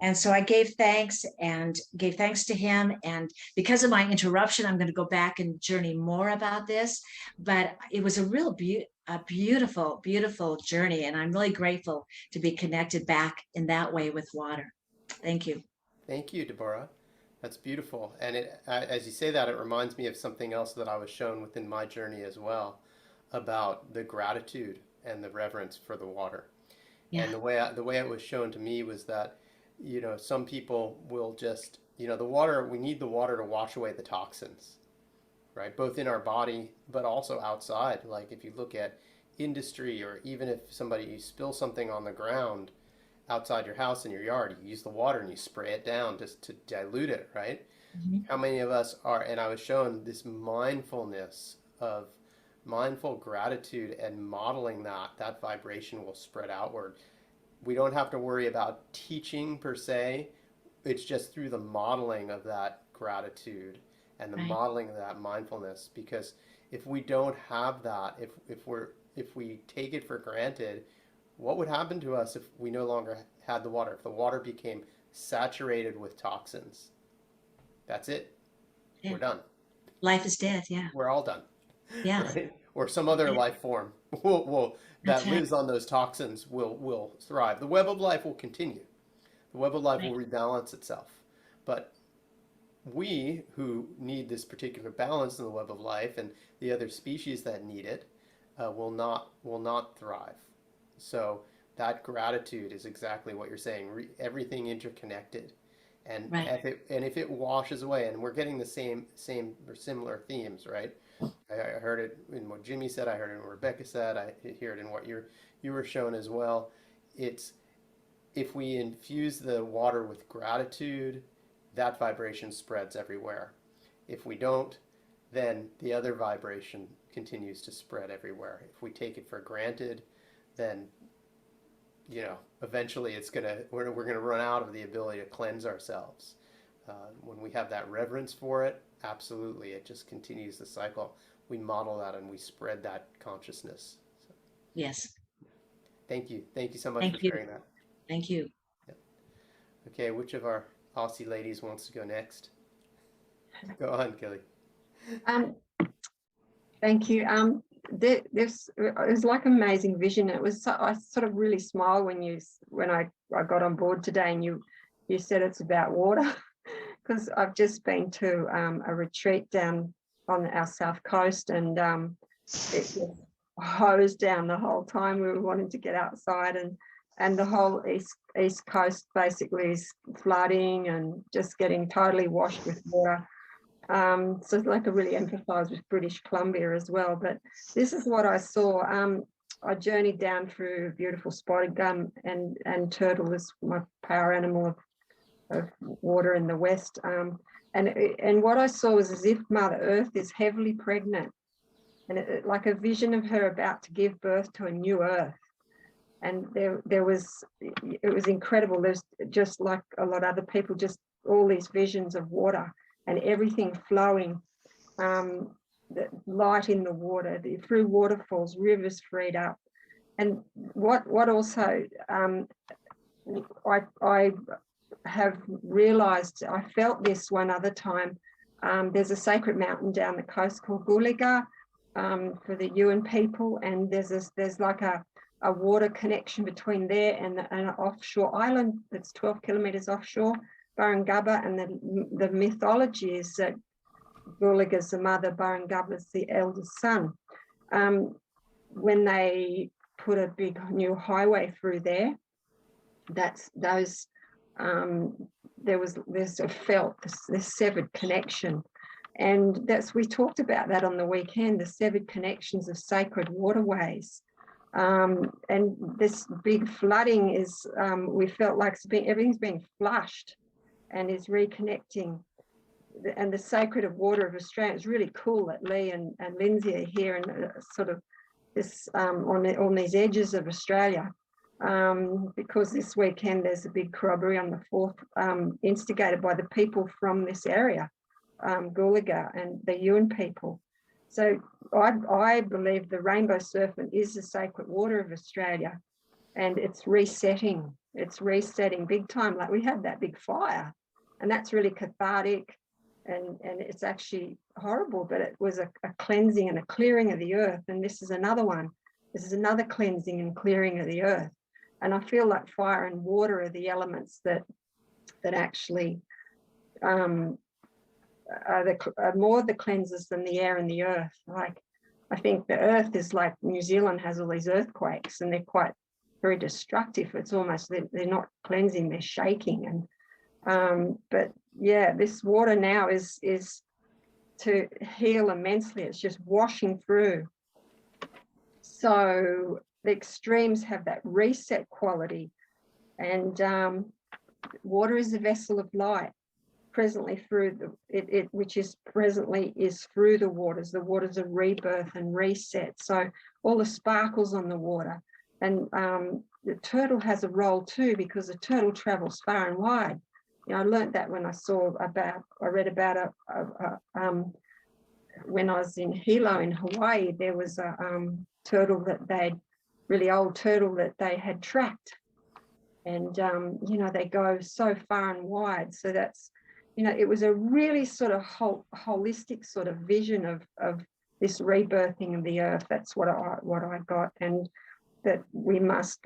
S2: And so I gave thanks to him. And because of my interruption, I'm going to go back and journey more about this. But it was a beautiful, beautiful journey. And I'm really grateful to be connected back in that way with water. Thank you.
S1: Thank you, Deborah. That's beautiful. And as you say that, it reminds me of something else that I was shown within my journey as well, about the gratitude and the reverence for the water. Yeah. And the way it was shown to me was that, some people will just, the water, we need the water to wash away the toxins, right? Both in our body, but also outside. Like if you look at industry, or even if you spill something on the ground outside your house in your yard, you use the water and you spray it down just to dilute it, right? Mm-hmm. How many of us are, and I was shown this mindfulness of mindful gratitude, and modeling that vibration will spread outward. We don't have to worry about teaching per se. It's just through the modeling of that gratitude and the modeling of that mindfulness. Because if we don't have that, if we take it for granted, what would happen to us if we no longer had the water? If the water became saturated with toxins, that's it. Yeah. We're done.
S2: Life is dead. Yeah.
S1: We're all done.
S2: Yeah.
S1: Right? Or some other life form that lives on those toxins will thrive. The web of life will continue. The web of life will rebalance itself. But we who need this particular balance in the web of life, and the other species that need it, will not thrive. So that gratitude is exactly what you're saying. Everything interconnected. And
S2: Right.
S1: if it washes away, and we're getting the same or similar themes, right? I heard it in what Jimmy said. I heard it in what Rebecca said. I hear it in what you were shown as well. It's if we infuse the water with gratitude, that vibration spreads everywhere. If we don't, then the other vibration continues to spread everywhere. If we take it for granted, then eventually we're gonna run out of the ability to cleanse ourselves. When we have that reverence for it, absolutely, it just continues the cycle. We model that and we spread that consciousness. So,
S2: Yes.
S1: thank you so much
S2: Thank
S1: for
S2: you.
S1: sharing that.
S2: Thank you.
S1: Okay, which of our Aussie ladies wants to go next? Go on, Kelly.
S9: Thank you. This it was like amazing vision. It was I sort of really smiled when I got on board today, and you said it's about water, because I've just been to a retreat down on our south coast, and it was hosed down the whole time. We were wanting to get outside, and the whole east coast basically is flooding and just getting totally washed with water. So like I really empathize with British Columbia as well, but this is what I saw. I journeyed down through beautiful spotted gum, and turtle is my power animal of water in the west. And what I saw was as if Mother Earth is heavily pregnant, and like a vision of her about to give birth to a new earth. And it was incredible. There's just like a lot of other people, just all these visions of water and everything flowing, the light in the water, through waterfalls, rivers freed up. And what also I have realized, I felt this one other time. There's a sacred mountain down the coast called Gulaga for the Yuin people, and there's like a water connection between there and an offshore island that's 12 kilometers offshore, Barangaba, and the mythology is that Gulaga's the mother, Barangaba's the eldest son. When they put a big new highway through there, there's felt this severed connection, and we talked about that on the weekend, the severed connections of sacred waterways. And this big flooding is, we felt like everything's being flushed and is reconnecting. And the sacred of water of Australia, it's really cool that Lee and Lindsay are here and sort of this on these edges of Australia, because this weekend there's a big corroboree on the 4th, instigated by the people from this area, Gulaga and the Yuin people. So I believe the rainbow serpent is the sacred water of Australia, and it's resetting. It's resetting big time. Like we had that big fire, and that's really cathartic, and it's actually horrible, but it was a cleansing and a clearing of the earth. And this is another one. This is another cleansing and clearing of the earth. And I feel like fire and water are the elements that actually are more the cleansers than the air and the earth. Like I think the earth is like New Zealand has all these earthquakes, and they're quite very destructive. It's almost they're not cleansing, they're shaking. And but yeah, this water now is to heal immensely. It's just washing through. So the extremes have that reset quality, and water is a vessel of light, presently through which is presently through the waters. The waters of rebirth and reset. So all the sparkles on the water, and the turtle has a role too, because the turtle travels far and wide. I learned that when I read about when I was in Hilo in Hawaii. There was a turtle really old turtle that they had tracked, and they go so far and wide. So that's, it was a really sort of holistic sort of vision of this rebirthing of the earth. That's what I got, and that we must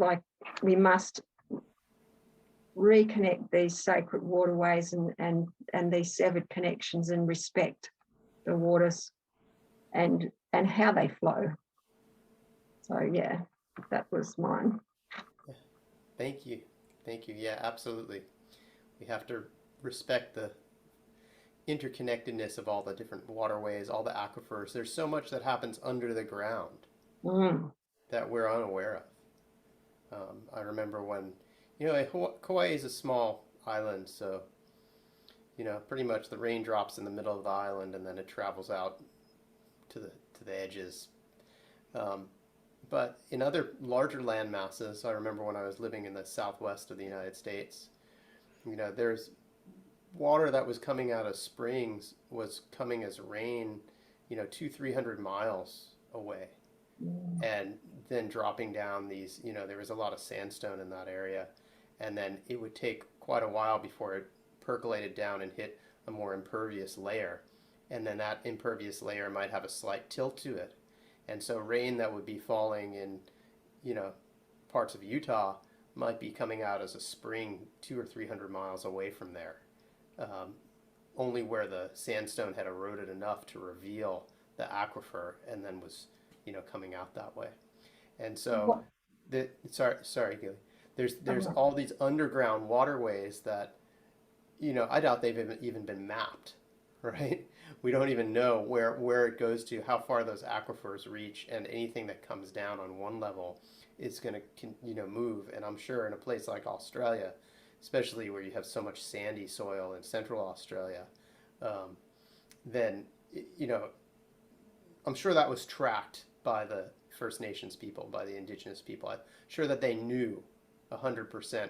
S9: reconnect these sacred waterways and these severed connections, and respect the waters and how they flow. So yeah, that was mine.
S1: Thank you. Yeah, absolutely. We have to respect the interconnectedness of all the different waterways, all the aquifers. There's so much that happens under the ground that we're unaware of. I remember when, Kauai is a small island, so, pretty much the rain drops in the middle of the island and then it travels out to the edges. But in other larger land masses, I remember when I was living in the southwest of the United States, there's water that was coming out of springs was coming as rain, 200-300 miles away, and then dropping down these, there was a lot of sandstone in that area, and then it would take quite a while before it percolated down and hit a more impervious layer, and then that impervious layer might have a slight tilt to it, and so rain that would be falling in, parts of Utah might be coming out as a spring 200 or 300 miles away from there. Only where the sandstone had eroded enough to reveal the aquifer, and then was, coming out that way. And so, sorry, Gilly. There's all these underground waterways that, I doubt they've even been mapped, right? We don't even know where it goes to, how far those aquifers reach, and anything that comes down on one level is going to, move. And I'm sure in a place like Australia, especially where you have so much sandy soil in Central Australia, then, I'm sure that was tracked by the First Nations people, by the Indigenous people. I'm sure that they knew 100%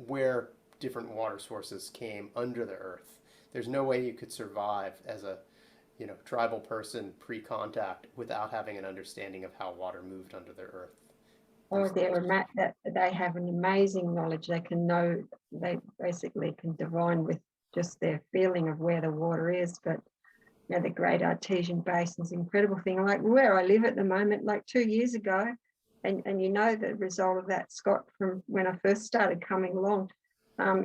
S1: where different water sources came under the earth. There's no way you could survive as a, tribal person pre-contact without having an understanding of how water moved under the earth.
S9: Oh, they have an amazing knowledge. They basically can divine with just their feeling of where the water is. But the Great Artesian Basin's an incredible thing. Like where I live at the moment, like 2 years ago, and the result of that, Scott, from when I first started coming along,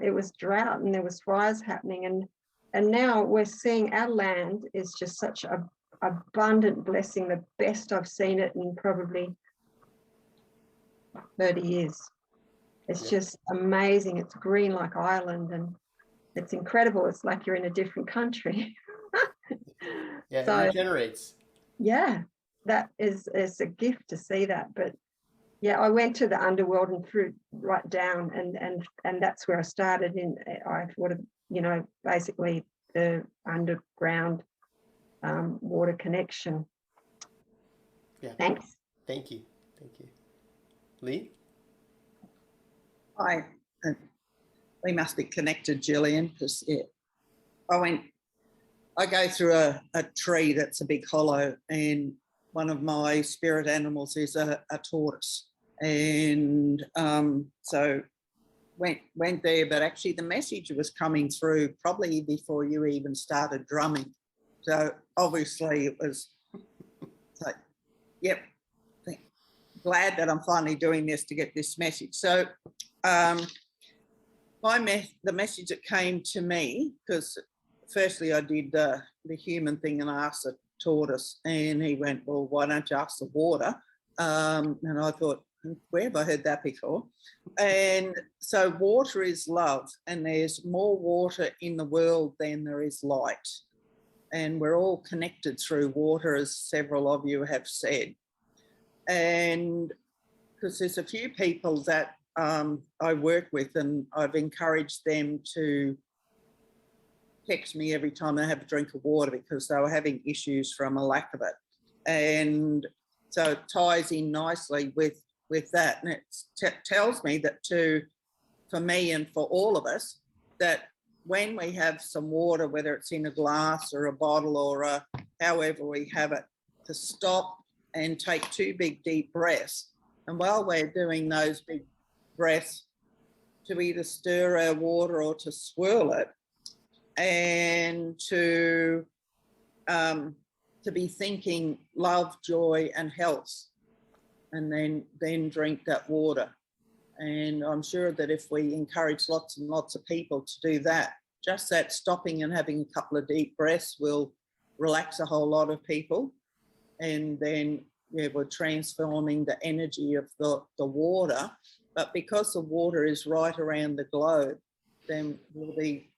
S9: it was drought and there was fires happening, and now we're seeing our land is just such a abundant blessing, the best I've seen it in probably 30 years. It's just amazing. It's green like Ireland, and it's incredible. It's like you're in a different country.
S1: Yeah, so, it regenerates.
S9: Yeah, that is a gift to see that. But yeah, I went to the underworld and through right down, and that's where I started. I thought of, basically the underground water connection.
S1: Yeah.
S9: Thanks.
S1: Thank you. Lee?
S6: We must be connected, Gillian, because I go through a tree that's a big hollow, and one of my spirit animals is a tortoise. And so went there, but actually the message was coming through probably before you even started drumming. So obviously it was like, yep, glad that I'm finally doing this to get this message. So the message that came to me, because firstly I did the human thing and I asked the tortoise, and he went, well, why don't you ask the water? And I thought, where have I heard that before? And so water is love, and there's more water in the world than there is light. And we're all connected through water, as several of you have said. And because there's a few people that I work with, and I've encouraged them to text me every time they have a drink of water because they were having issues from a lack of it. And so it ties in nicely with that. And it tells me that for me and for all of us, that when we have some water, whether it's in a glass or a bottle or however we have it, to stop and take 2 big deep breaths. And while we're doing those big breaths, to either stir our water or to swirl it, and to be thinking love, joy, and health, and then drink that water. And I'm sure that if we encourage lots and lots of people to do that, just that stopping and having a couple of deep breaths will relax a whole lot of people. And then we're transforming the energy of the water. But because the water is right around the globe, then we'll be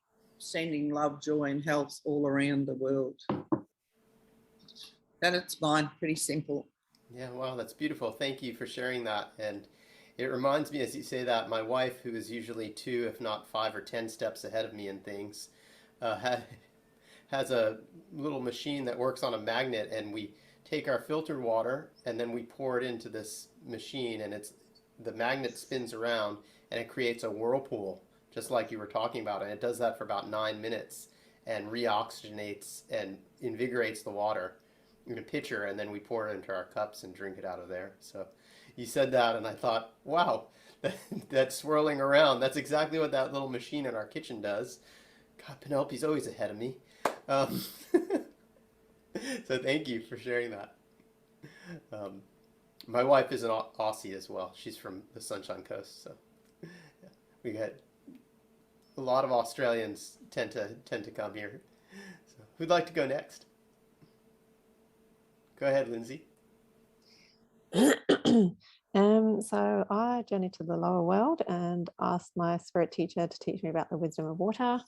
S6: sending love, joy, and health all around the world. And it's mine, pretty simple.
S1: Yeah, wow, that's beautiful. Thank you for sharing that. And it reminds me, as you say that, my wife, who is usually 2, if not 5 or 10 steps ahead of me in things, has a little machine that works on a magnet, and we take our filtered water and then we pour it into this machine, and the magnet spins around and it creates a whirlpool, just like you were talking about. And it does that for about 9 minutes and reoxygenates and invigorates the water in a pitcher, and then we pour it into our cups and drink it out of there. So you said that and I thought, wow, that swirling around, that's exactly what that little machine in our kitchen does. God, Penelope's always ahead of me. So thank you for sharing that. My wife is an Aussie as well. She's from the Sunshine Coast, so yeah, we got a lot of Australians tend to come here. So who'd like to go next? Go ahead, Lindsay.
S10: So I journeyed to the lower world and asked my spirit teacher to teach me about the wisdom of water.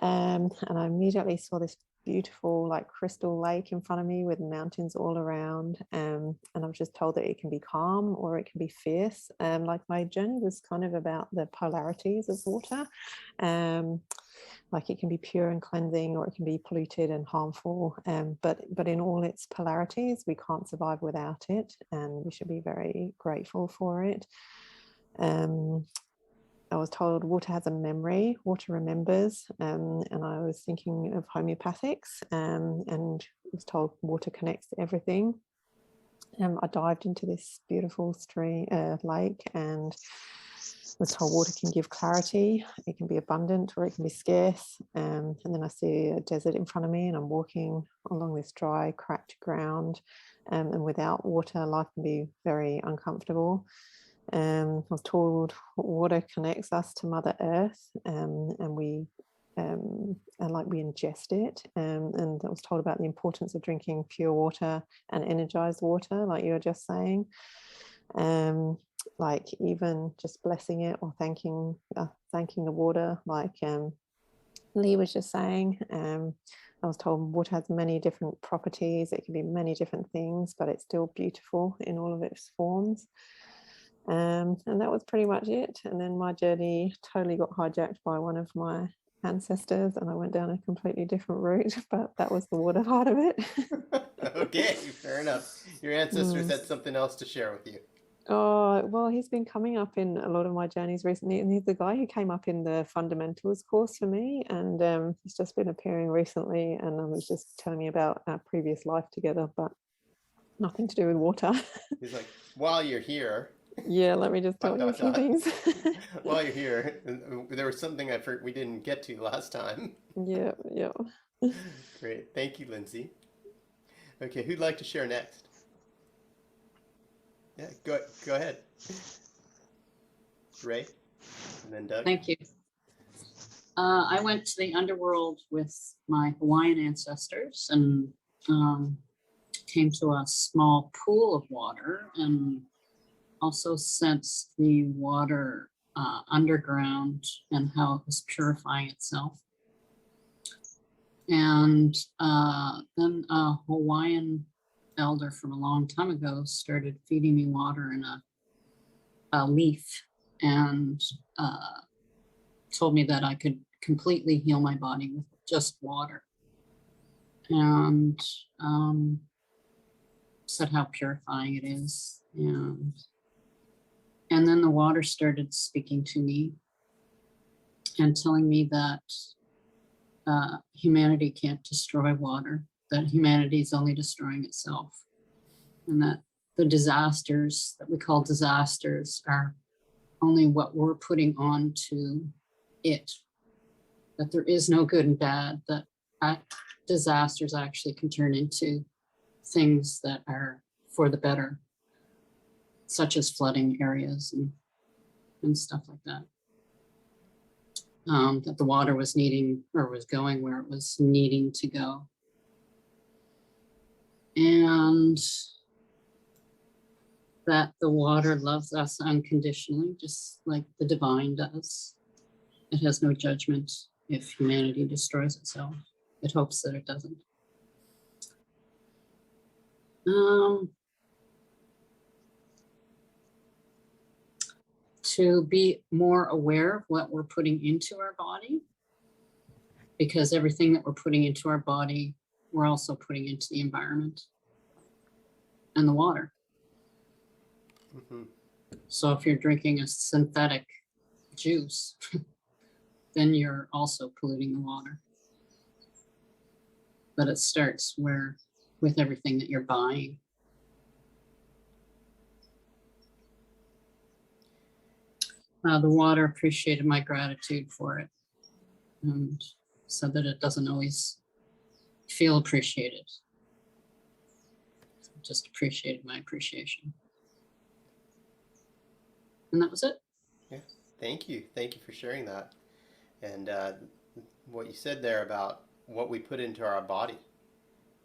S10: And I immediately saw this beautiful like crystal lake in front of me with mountains all around. And I was just told that it can be calm or it can be fierce. Like my journey was kind of about the polarities of water. Like it can be pure and cleansing, or it can be polluted and harmful. But in all its polarities, we can't survive without it, and we should be very grateful for it. I was told water has a memory, water remembers, and I was thinking of homeopathics, and was told water connects to everything. I dived into this beautiful lake, and was told water can give clarity. It can be abundant or it can be scarce. And then I see a desert in front of me, and I'm walking along this dry, cracked ground. And without water, life can be very uncomfortable. I was told water connects us to Mother Earth, and we ingest it. And I was told about the importance of drinking pure water and energized water, like you were just saying. Like even just blessing it or thanking the water, like Lee was just saying. I was told water has many different properties. It can be many different things, but it's still beautiful in all of its forms. And that was pretty much it. And then my journey totally got hijacked by one of my ancestors, and I went down a completely different route, but that was the water part of it.
S1: Okay, fair enough. Your ancestors had something else to share with you.
S10: Oh, well, he's been coming up in a lot of my journeys recently, and he's the guy who came up in the fundamentals course for me, and he's just been appearing recently, and was just telling me about our previous life together, but nothing to do with water.
S1: He's like, while you're here.
S10: Yeah, let me just tell you a few things.
S1: While you're here, there was something we didn't get to last time.
S10: Yeah.
S1: Great, thank you, Lindsay. Okay, who'd like to share next? Yeah, go ahead. Ray, and then Doug.
S4: Thank you. I went to the underworld with my Hawaiian ancestors and came to a small pool of water, and also sensed the water underground and how it was purifying itself. And then a Hawaiian elder from a long time ago started feeding me water in a leaf, and told me that I could completely heal my body with just water, and said how purifying it is. And then the water started speaking to me and telling me that humanity can't destroy water, that humanity is only destroying itself, and that the disasters that we call disasters are only what we're putting on to it, that there is no good and bad, that disasters actually can turn into things that are for the better, such as flooding areas and stuff like that. That the water was needing, or was going where it was needing to go. And that the water loves us unconditionally, just like the divine does. It has no judgment if humanity destroys itself. It hopes that it doesn't. To be more aware of what we're putting into our body, because everything that we're putting into our body, we're also putting into the environment and the water.
S1: Mhm.
S4: So if you're drinking a synthetic juice, then you're also polluting the water. But it starts with everything that you're buying. The water appreciated my gratitude for it, and said that it doesn't always feel appreciated. So just appreciated my appreciation. And that was it.
S1: Yeah, thank you. Thank you for sharing that. And what you said there about what we put into our body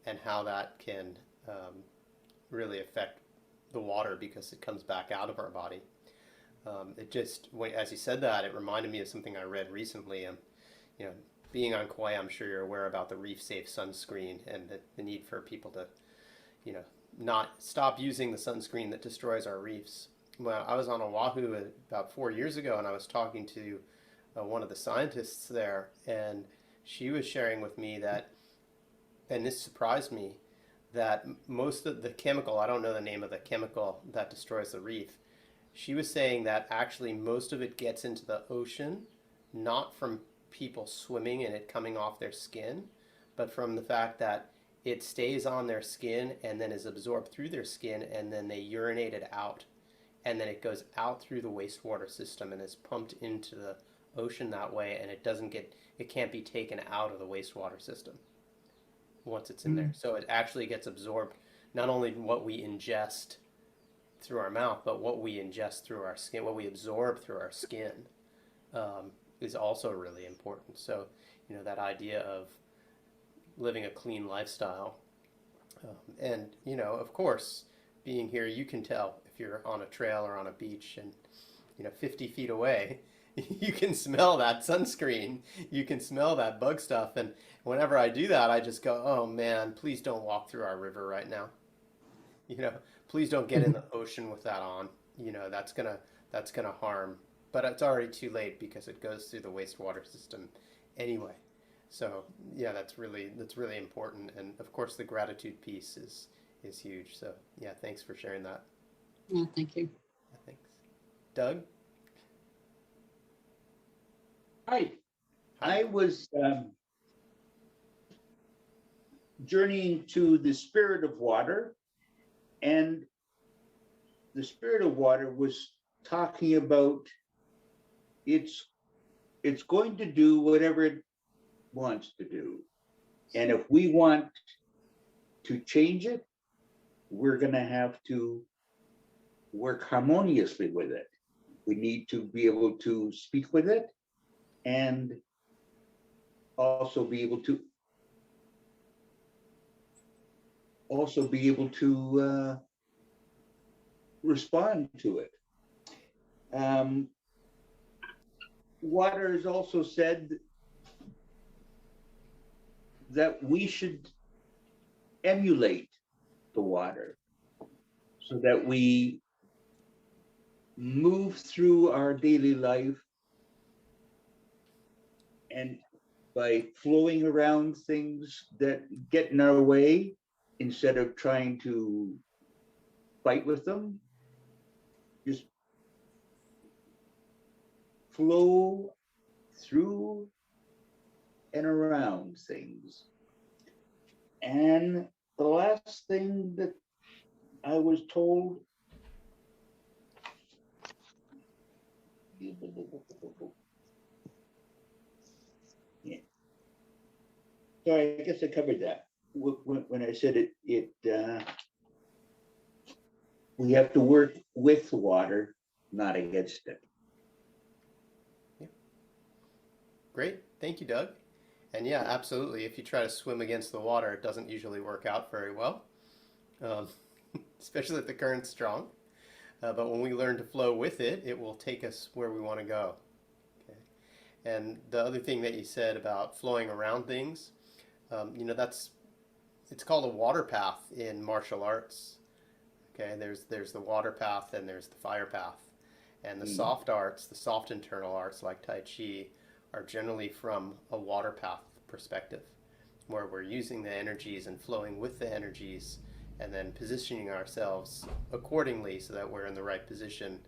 S1: and how that can really affect the water because it comes back out of our body. It just, as you said that, it reminded me of something I read recently. You know, being on Kauai, I'm sure you're aware about the reef safe sunscreen and the need for people to, you know, not stop using the sunscreen that destroys our reefs. Well, I was on Oahu about 4 years ago, and I was talking to one of the scientists there, and she was sharing with me that, and this surprised me, that most of the chemical, I don't know the name of the chemical that destroys the reef, she was saying that actually most of it gets into the ocean, not from people swimming and it coming off their skin, but from the fact that it stays on their skin and then is absorbed through their skin, and then they urinate it out. And then it goes out through the wastewater system and is pumped into the ocean that way, and it can't be taken out of the wastewater system once it's in there. So it actually gets absorbed, not only what we ingest through our mouth, but what we ingest through our skin, what we absorb through our skin, is also really important. So, you know, that idea of living a clean lifestyle. And, you know, of course, being here, you can tell if you're on a trail or on a beach and, you know, 50 feet away, you can smell that sunscreen. You can smell that bug stuff. And whenever I do that, I just go, oh man, please don't walk through our river right now. You know, please don't get in the ocean with that on. You know, that's gonna harm. But it's already too late because it goes through the wastewater system anyway. So yeah, that's really important. And of course, the gratitude piece is huge. So yeah, thanks for sharing that.
S4: Yeah, thank you.
S1: Thanks. Doug?
S7: Hi. I was journeying to the spirit of water, and the spirit of water was talking about it's going to do whatever it wants to do. And if we want to change it, we're going to have to work harmoniously with it. We need to be able to speak with it and also be able to respond to it. Water has also said that we should emulate the water so that we move through our daily life and by flowing around things that get in our way instead of trying to fight with them, just flow through and around things. And the last thing that I was told, yeah. Sorry, I guess I covered that when I said it. We have to work with the water, not against it.
S1: Yeah. Great. Thank you, Doug. And yeah, absolutely. If you try to swim against the water, it doesn't usually work out very well, especially if the current's strong. But when we learn to flow with it, it will take us where we want to go. Okay. And the other thing that you said about flowing around things, you know, it's called a water path in martial arts. Okay, there's the water path and there's the fire path. And the soft arts, the soft internal arts like Tai Chi, are generally from a water path perspective, where we're using the energies and flowing with the energies and then positioning ourselves accordingly so that we're in the right position,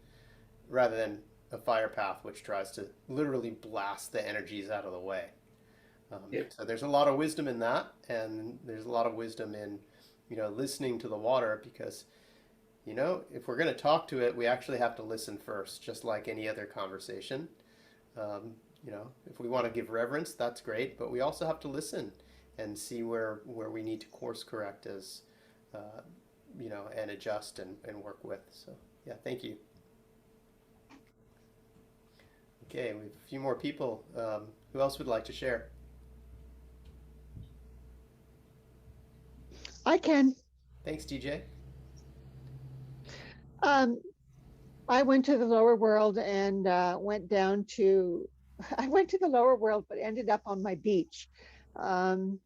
S1: rather than a fire path which tries to literally blast the energies out of the way. So there's a lot of wisdom in that, and there's a lot of wisdom in, you know, listening to the water, because, you know, if we're going to talk to it, we actually have to listen first, just like any other conversation. You know, if we want to give reverence, that's great, but we also have to listen and see where we need to course correct as, you know, and adjust and work with. So, yeah, thank you. Okay, we have a few more people. Who else would like to share?
S8: I can.
S1: Thanks, DJ.
S8: I went to the lower world and went down to, I went to the lower world, but ended up on my beach. And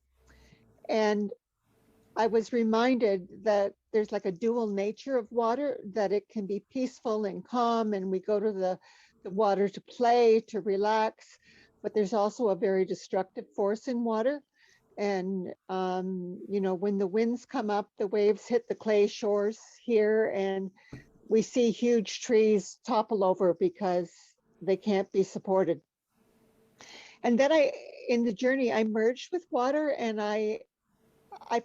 S8: I was reminded that there's like a dual nature of water, that it can be peaceful and calm, and we go to the water to play, to relax, but there's also a very destructive force in water. And, you know, when the winds come up, the waves hit the clay shores here, and we see huge trees topple over because they can't be supported. And then in the journey, I merged with water, and I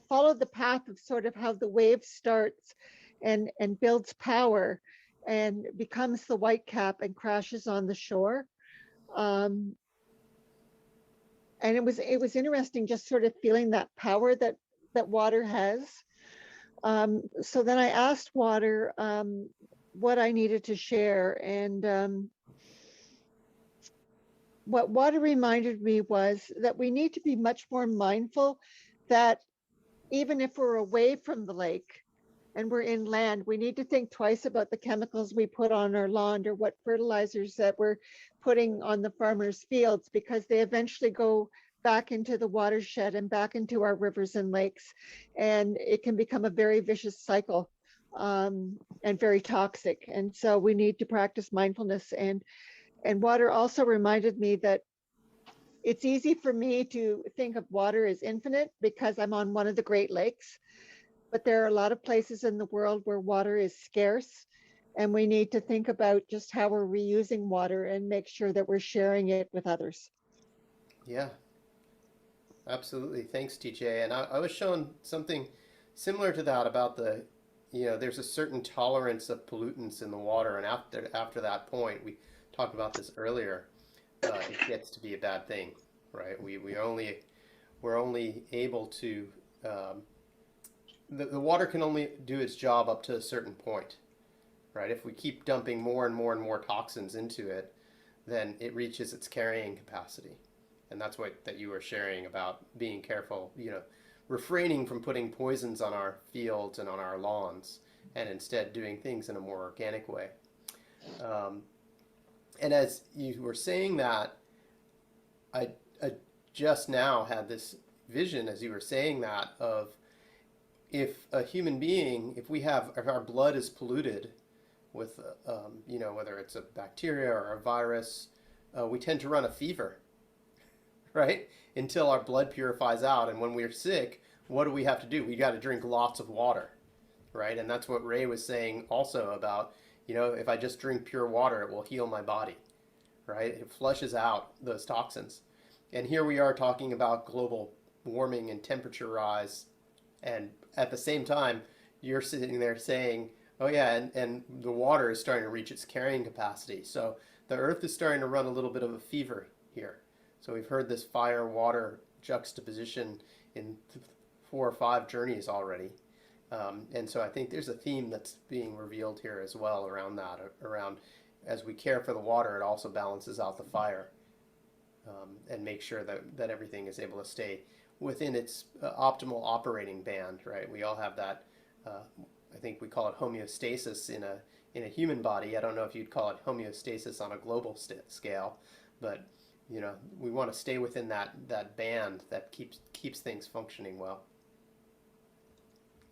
S8: followed the path of sort of how the wave starts and builds power and becomes the white cap and crashes on the shore. And it was interesting just sort of feeling that power that water has. So then I asked water what I needed to share. And what water reminded me was that we need to be much more mindful that even if we're away from the lake and we're inland, we need to think twice about the chemicals we put on our lawn or what fertilizers that we're putting on the farmers' fields, because they eventually go back into the watershed and back into our rivers and lakes. And it can become a very vicious cycle and very toxic. And so we need to practice mindfulness. And water also reminded me that it's easy for me to think of water as infinite because I'm on one of the Great Lakes, but there are a lot of places in the world where water is scarce, and we need to think about just how we're reusing water and make sure that we're sharing it with others.
S1: Yeah, absolutely. Thanks, TJ. And I was shown something similar to that about the, you know, there's a certain tolerance of pollutants in the water, and after that point, we talked about this earlier, it gets to be a bad thing, right? We're only able to, the water can only do its job up to a certain point, right? If we keep dumping more and more and more toxins into it, then it reaches its carrying capacity. And that's what that you were sharing about being careful, you know, refraining from putting poisons on our fields and on our lawns, and instead doing things in a more organic way. And as you were saying that, I just now had this vision as you were saying that of, if a human being, if our blood is polluted with, you know, whether it's a bacteria or a virus, we tend to run a fever, right? Until our blood purifies out. And when we're sick, what do we have to do? We got to drink lots of water, right? And that's what Ray was saying also about, you know, if I just drink pure water, it will heal my body, right? It flushes out those toxins. And here we are talking about global warming and temperature rise. And at the same time, you're sitting there saying, oh yeah, and the water is starting to reach its carrying capacity. So the earth is starting to run a little bit of a fever here. So we've heard this fire-water juxtaposition in 4 or 5 journeys already. And so I think there's a theme that's being revealed here as well around that, around as we care for the water, it also balances out the fire and makes sure that everything is able to stay within its optimal operating band, right? We all have that, I think we call it homeostasis in a human body. I don't know if you'd call it homeostasis on a global scale, but you know, we want to stay within that band that keeps things functioning well.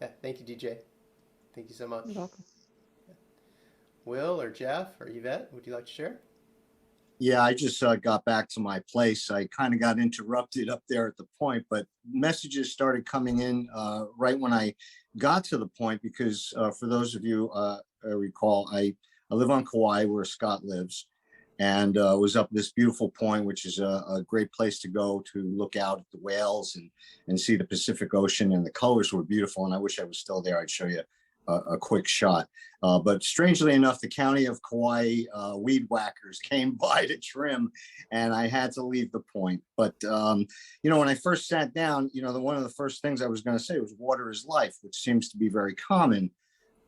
S1: Yeah, thank you, DJ. Thank you so much.
S10: You're welcome.
S1: Will or Jeff or Yvette, would you like to share?
S11: Yeah, I just got back to my place. I kind of got interrupted up there at the point, but messages started coming in right when I got to the point, because for those of you recall, I live on Kauai where Scott lives, and was up this beautiful point, which is a great place to go to look out at the whales and see the Pacific Ocean, and the colors were beautiful. And I wish I was still there. I'd show you a quick shot. But strangely enough, the county of Kauai weed whackers came by to trim, and I had to leave the point. But, you know, when I first sat down, you know, one of the first things I was going to say was water is life, which seems to be very common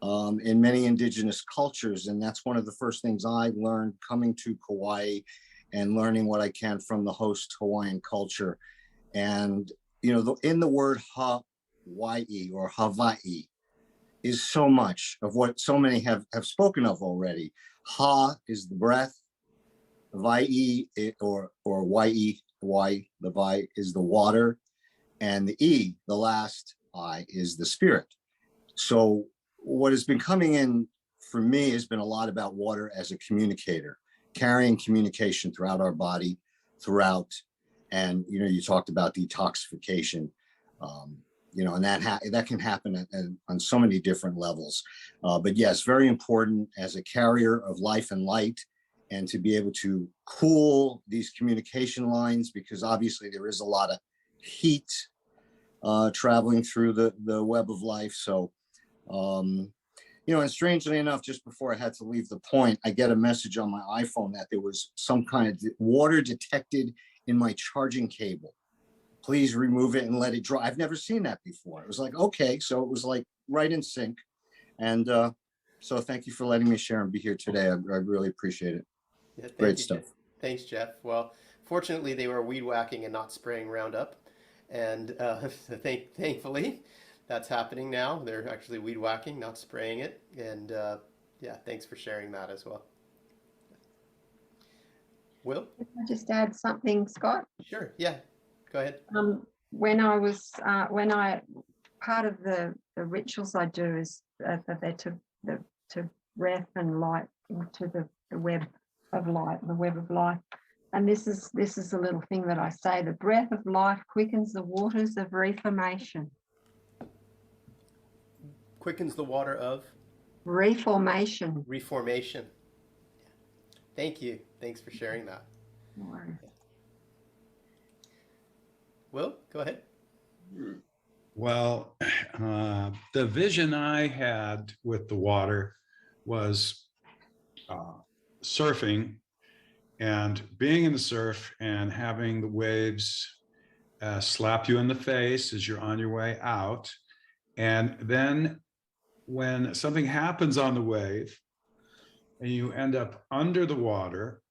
S11: in many indigenous cultures. And that's one of the first things I learned coming to Kauai and learning what I can from the host Hawaiian culture. And, you know, in the word Hawaii or Hawaii is so much of what so many have spoken of already. Ha is the breath, Vai or Wai, the Vai is the water, and the E, the last I, is the spirit. So what has been coming in for me has been a lot about water as a communicator, carrying communication throughout our body, throughout, and you know, you talked about detoxification. You know, and that can happen on so many different levels. But yes, very important as a carrier of life and light, and to be able to cool these communication lines, because obviously there is a lot of heat traveling through the web of life. So, you know, and strangely enough, just before I had to leave the point, I get a message on my iPhone that there was some kind of water detected in my charging cable. Please remove it and let it dry. I've never seen that before. It was like, okay, so it was like right in sync. And so thank you for letting me share and be here today. I really appreciate it.
S1: Yeah,
S11: Great stuff.
S1: Jeff. Thanks, Jeff. Well, fortunately, they were weed whacking and not spraying Roundup. And thankfully, that's happening now. They're actually weed whacking, not spraying it. And yeah, thanks for sharing that as well. Will?
S9: Can I just add something, Scott?
S1: Sure, yeah, go ahead.
S9: When part of the rituals I do is that they're to breath and light into the web of light, the web of life. And this is a little thing that I say: the breath of life quickens the waters of reformation.
S1: Quickens the water of?
S9: Reformation.
S1: Reformation. Thank you. Thanks for sharing that.
S9: No worries.
S1: Will, go ahead.
S5: Well, the vision I had with the water was surfing and being in the surf and having the waves slap you in the face as you're on your way out. And then when something happens on the wave and you end up under the water,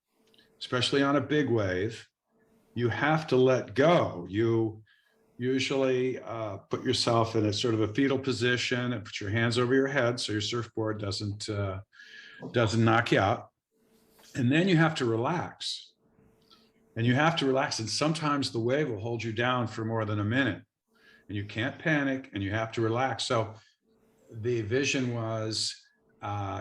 S5: especially on a big wave, you have to let go. You usually put yourself in a sort of a fetal position and put your hands over your head so your surfboard doesn't knock you out. And then you have to relax. And you have to relax. And sometimes the wave will hold you down for more than a minute. And you can't panic, and you have to relax. So the vision was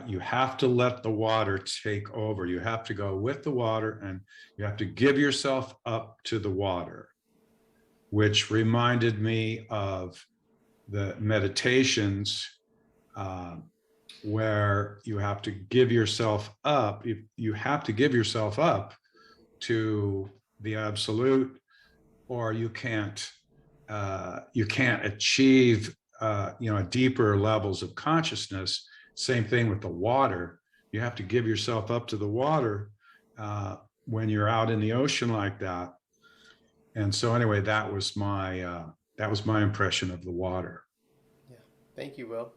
S5: you have to let the water take over. You have to go with the water, and you have to give yourself up to the water, which reminded me of the meditations where you have to give yourself up. You have to give yourself up to the absolute, or you can't achieve deeper levels of consciousness. Same thing with the water. You have to give yourself up to the water when you're out in the ocean like that. And so anyway, that was my impression of the water.
S1: Yeah, thank you, Will.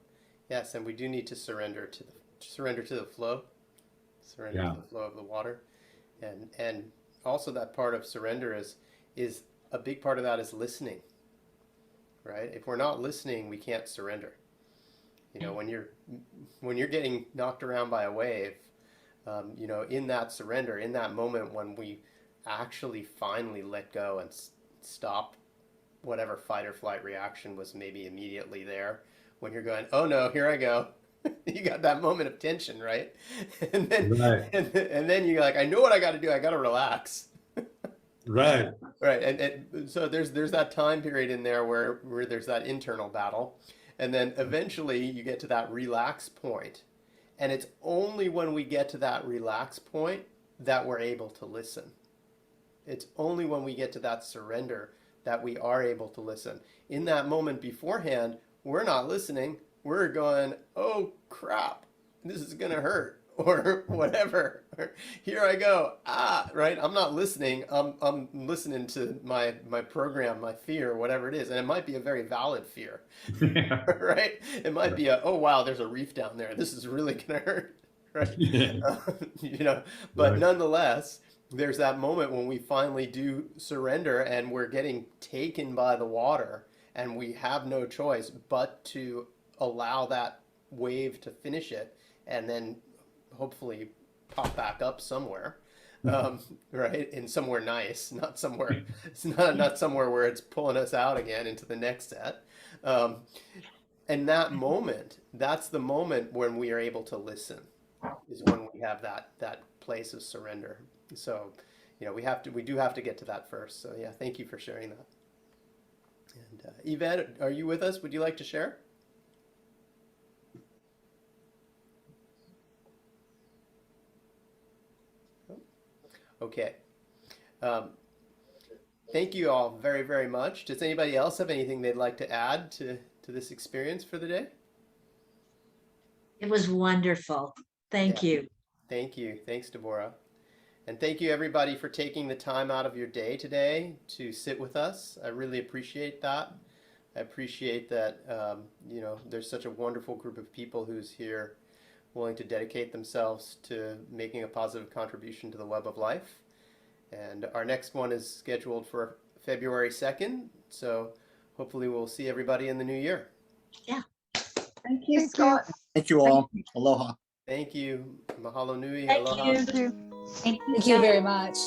S1: Yes, and we do need to surrender to the flow, surrender to the flow of the water, and also that part of surrender is a big part of that is listening. Right? If we're not listening, we can't surrender. You know, when you're getting knocked around by a wave, in that surrender, in that moment when we actually finally let go and stop whatever fight or flight reaction was maybe immediately there, when you're going, oh no, here I go. You got that moment of tension, right? And then,
S14: Right.
S1: and then you're like, I know what I got to do. I got to relax.
S14: Right.
S1: Right. And so there's that time period in there where there's that internal battle. And then eventually you get to that relax point. And it's only when we get to that relax point that we're able to listen. It's only when we get to that surrender that we are able to listen. In that moment beforehand, we're not listening. We're going, oh crap, this is gonna hurt, or whatever. Or, here I go, right? I'm not listening. I'm listening to my program, my fear, whatever it is, and it might be a very valid fear, right? It might be oh wow, there's a reef down there. This is really gonna hurt, right? You know, but
S14: Right.
S1: nonetheless, there's that moment when we finally do surrender and we're getting taken by the water, and we have no choice but to allow that wave to finish it, and then hopefully pop back up somewhere, right? In somewhere nice, not somewhere, it's not somewhere where it's pulling us out again into the next set. And that moment, that's the moment when we are able to listen, is when we have that place of surrender. So, you know, we do have to get to that first. So yeah, thank you for sharing that. And Yvette, are you with us? Would you like to share? Okay. Thank you all very, very much. Does anybody else have anything they'd like to add to this experience for the day?
S2: It was wonderful. Thank you.
S1: Thank you. Thanks, Deborah. And thank you everybody for taking the time out of your day today to sit with us. I really appreciate that. I appreciate that, you know, there's such a wonderful group of people who's here willing to dedicate themselves to making a positive contribution to the web of life. And our next one is scheduled for February 2nd. So hopefully we'll see everybody in the new year.
S2: Yeah.
S9: Thank you,
S8: Thank
S9: Scott.
S11: Thank you all. Aloha.
S1: Thank you. Mahalo nui.
S2: Thank
S1: Aloha.
S2: you.
S8: you.
S12: Thank you very much.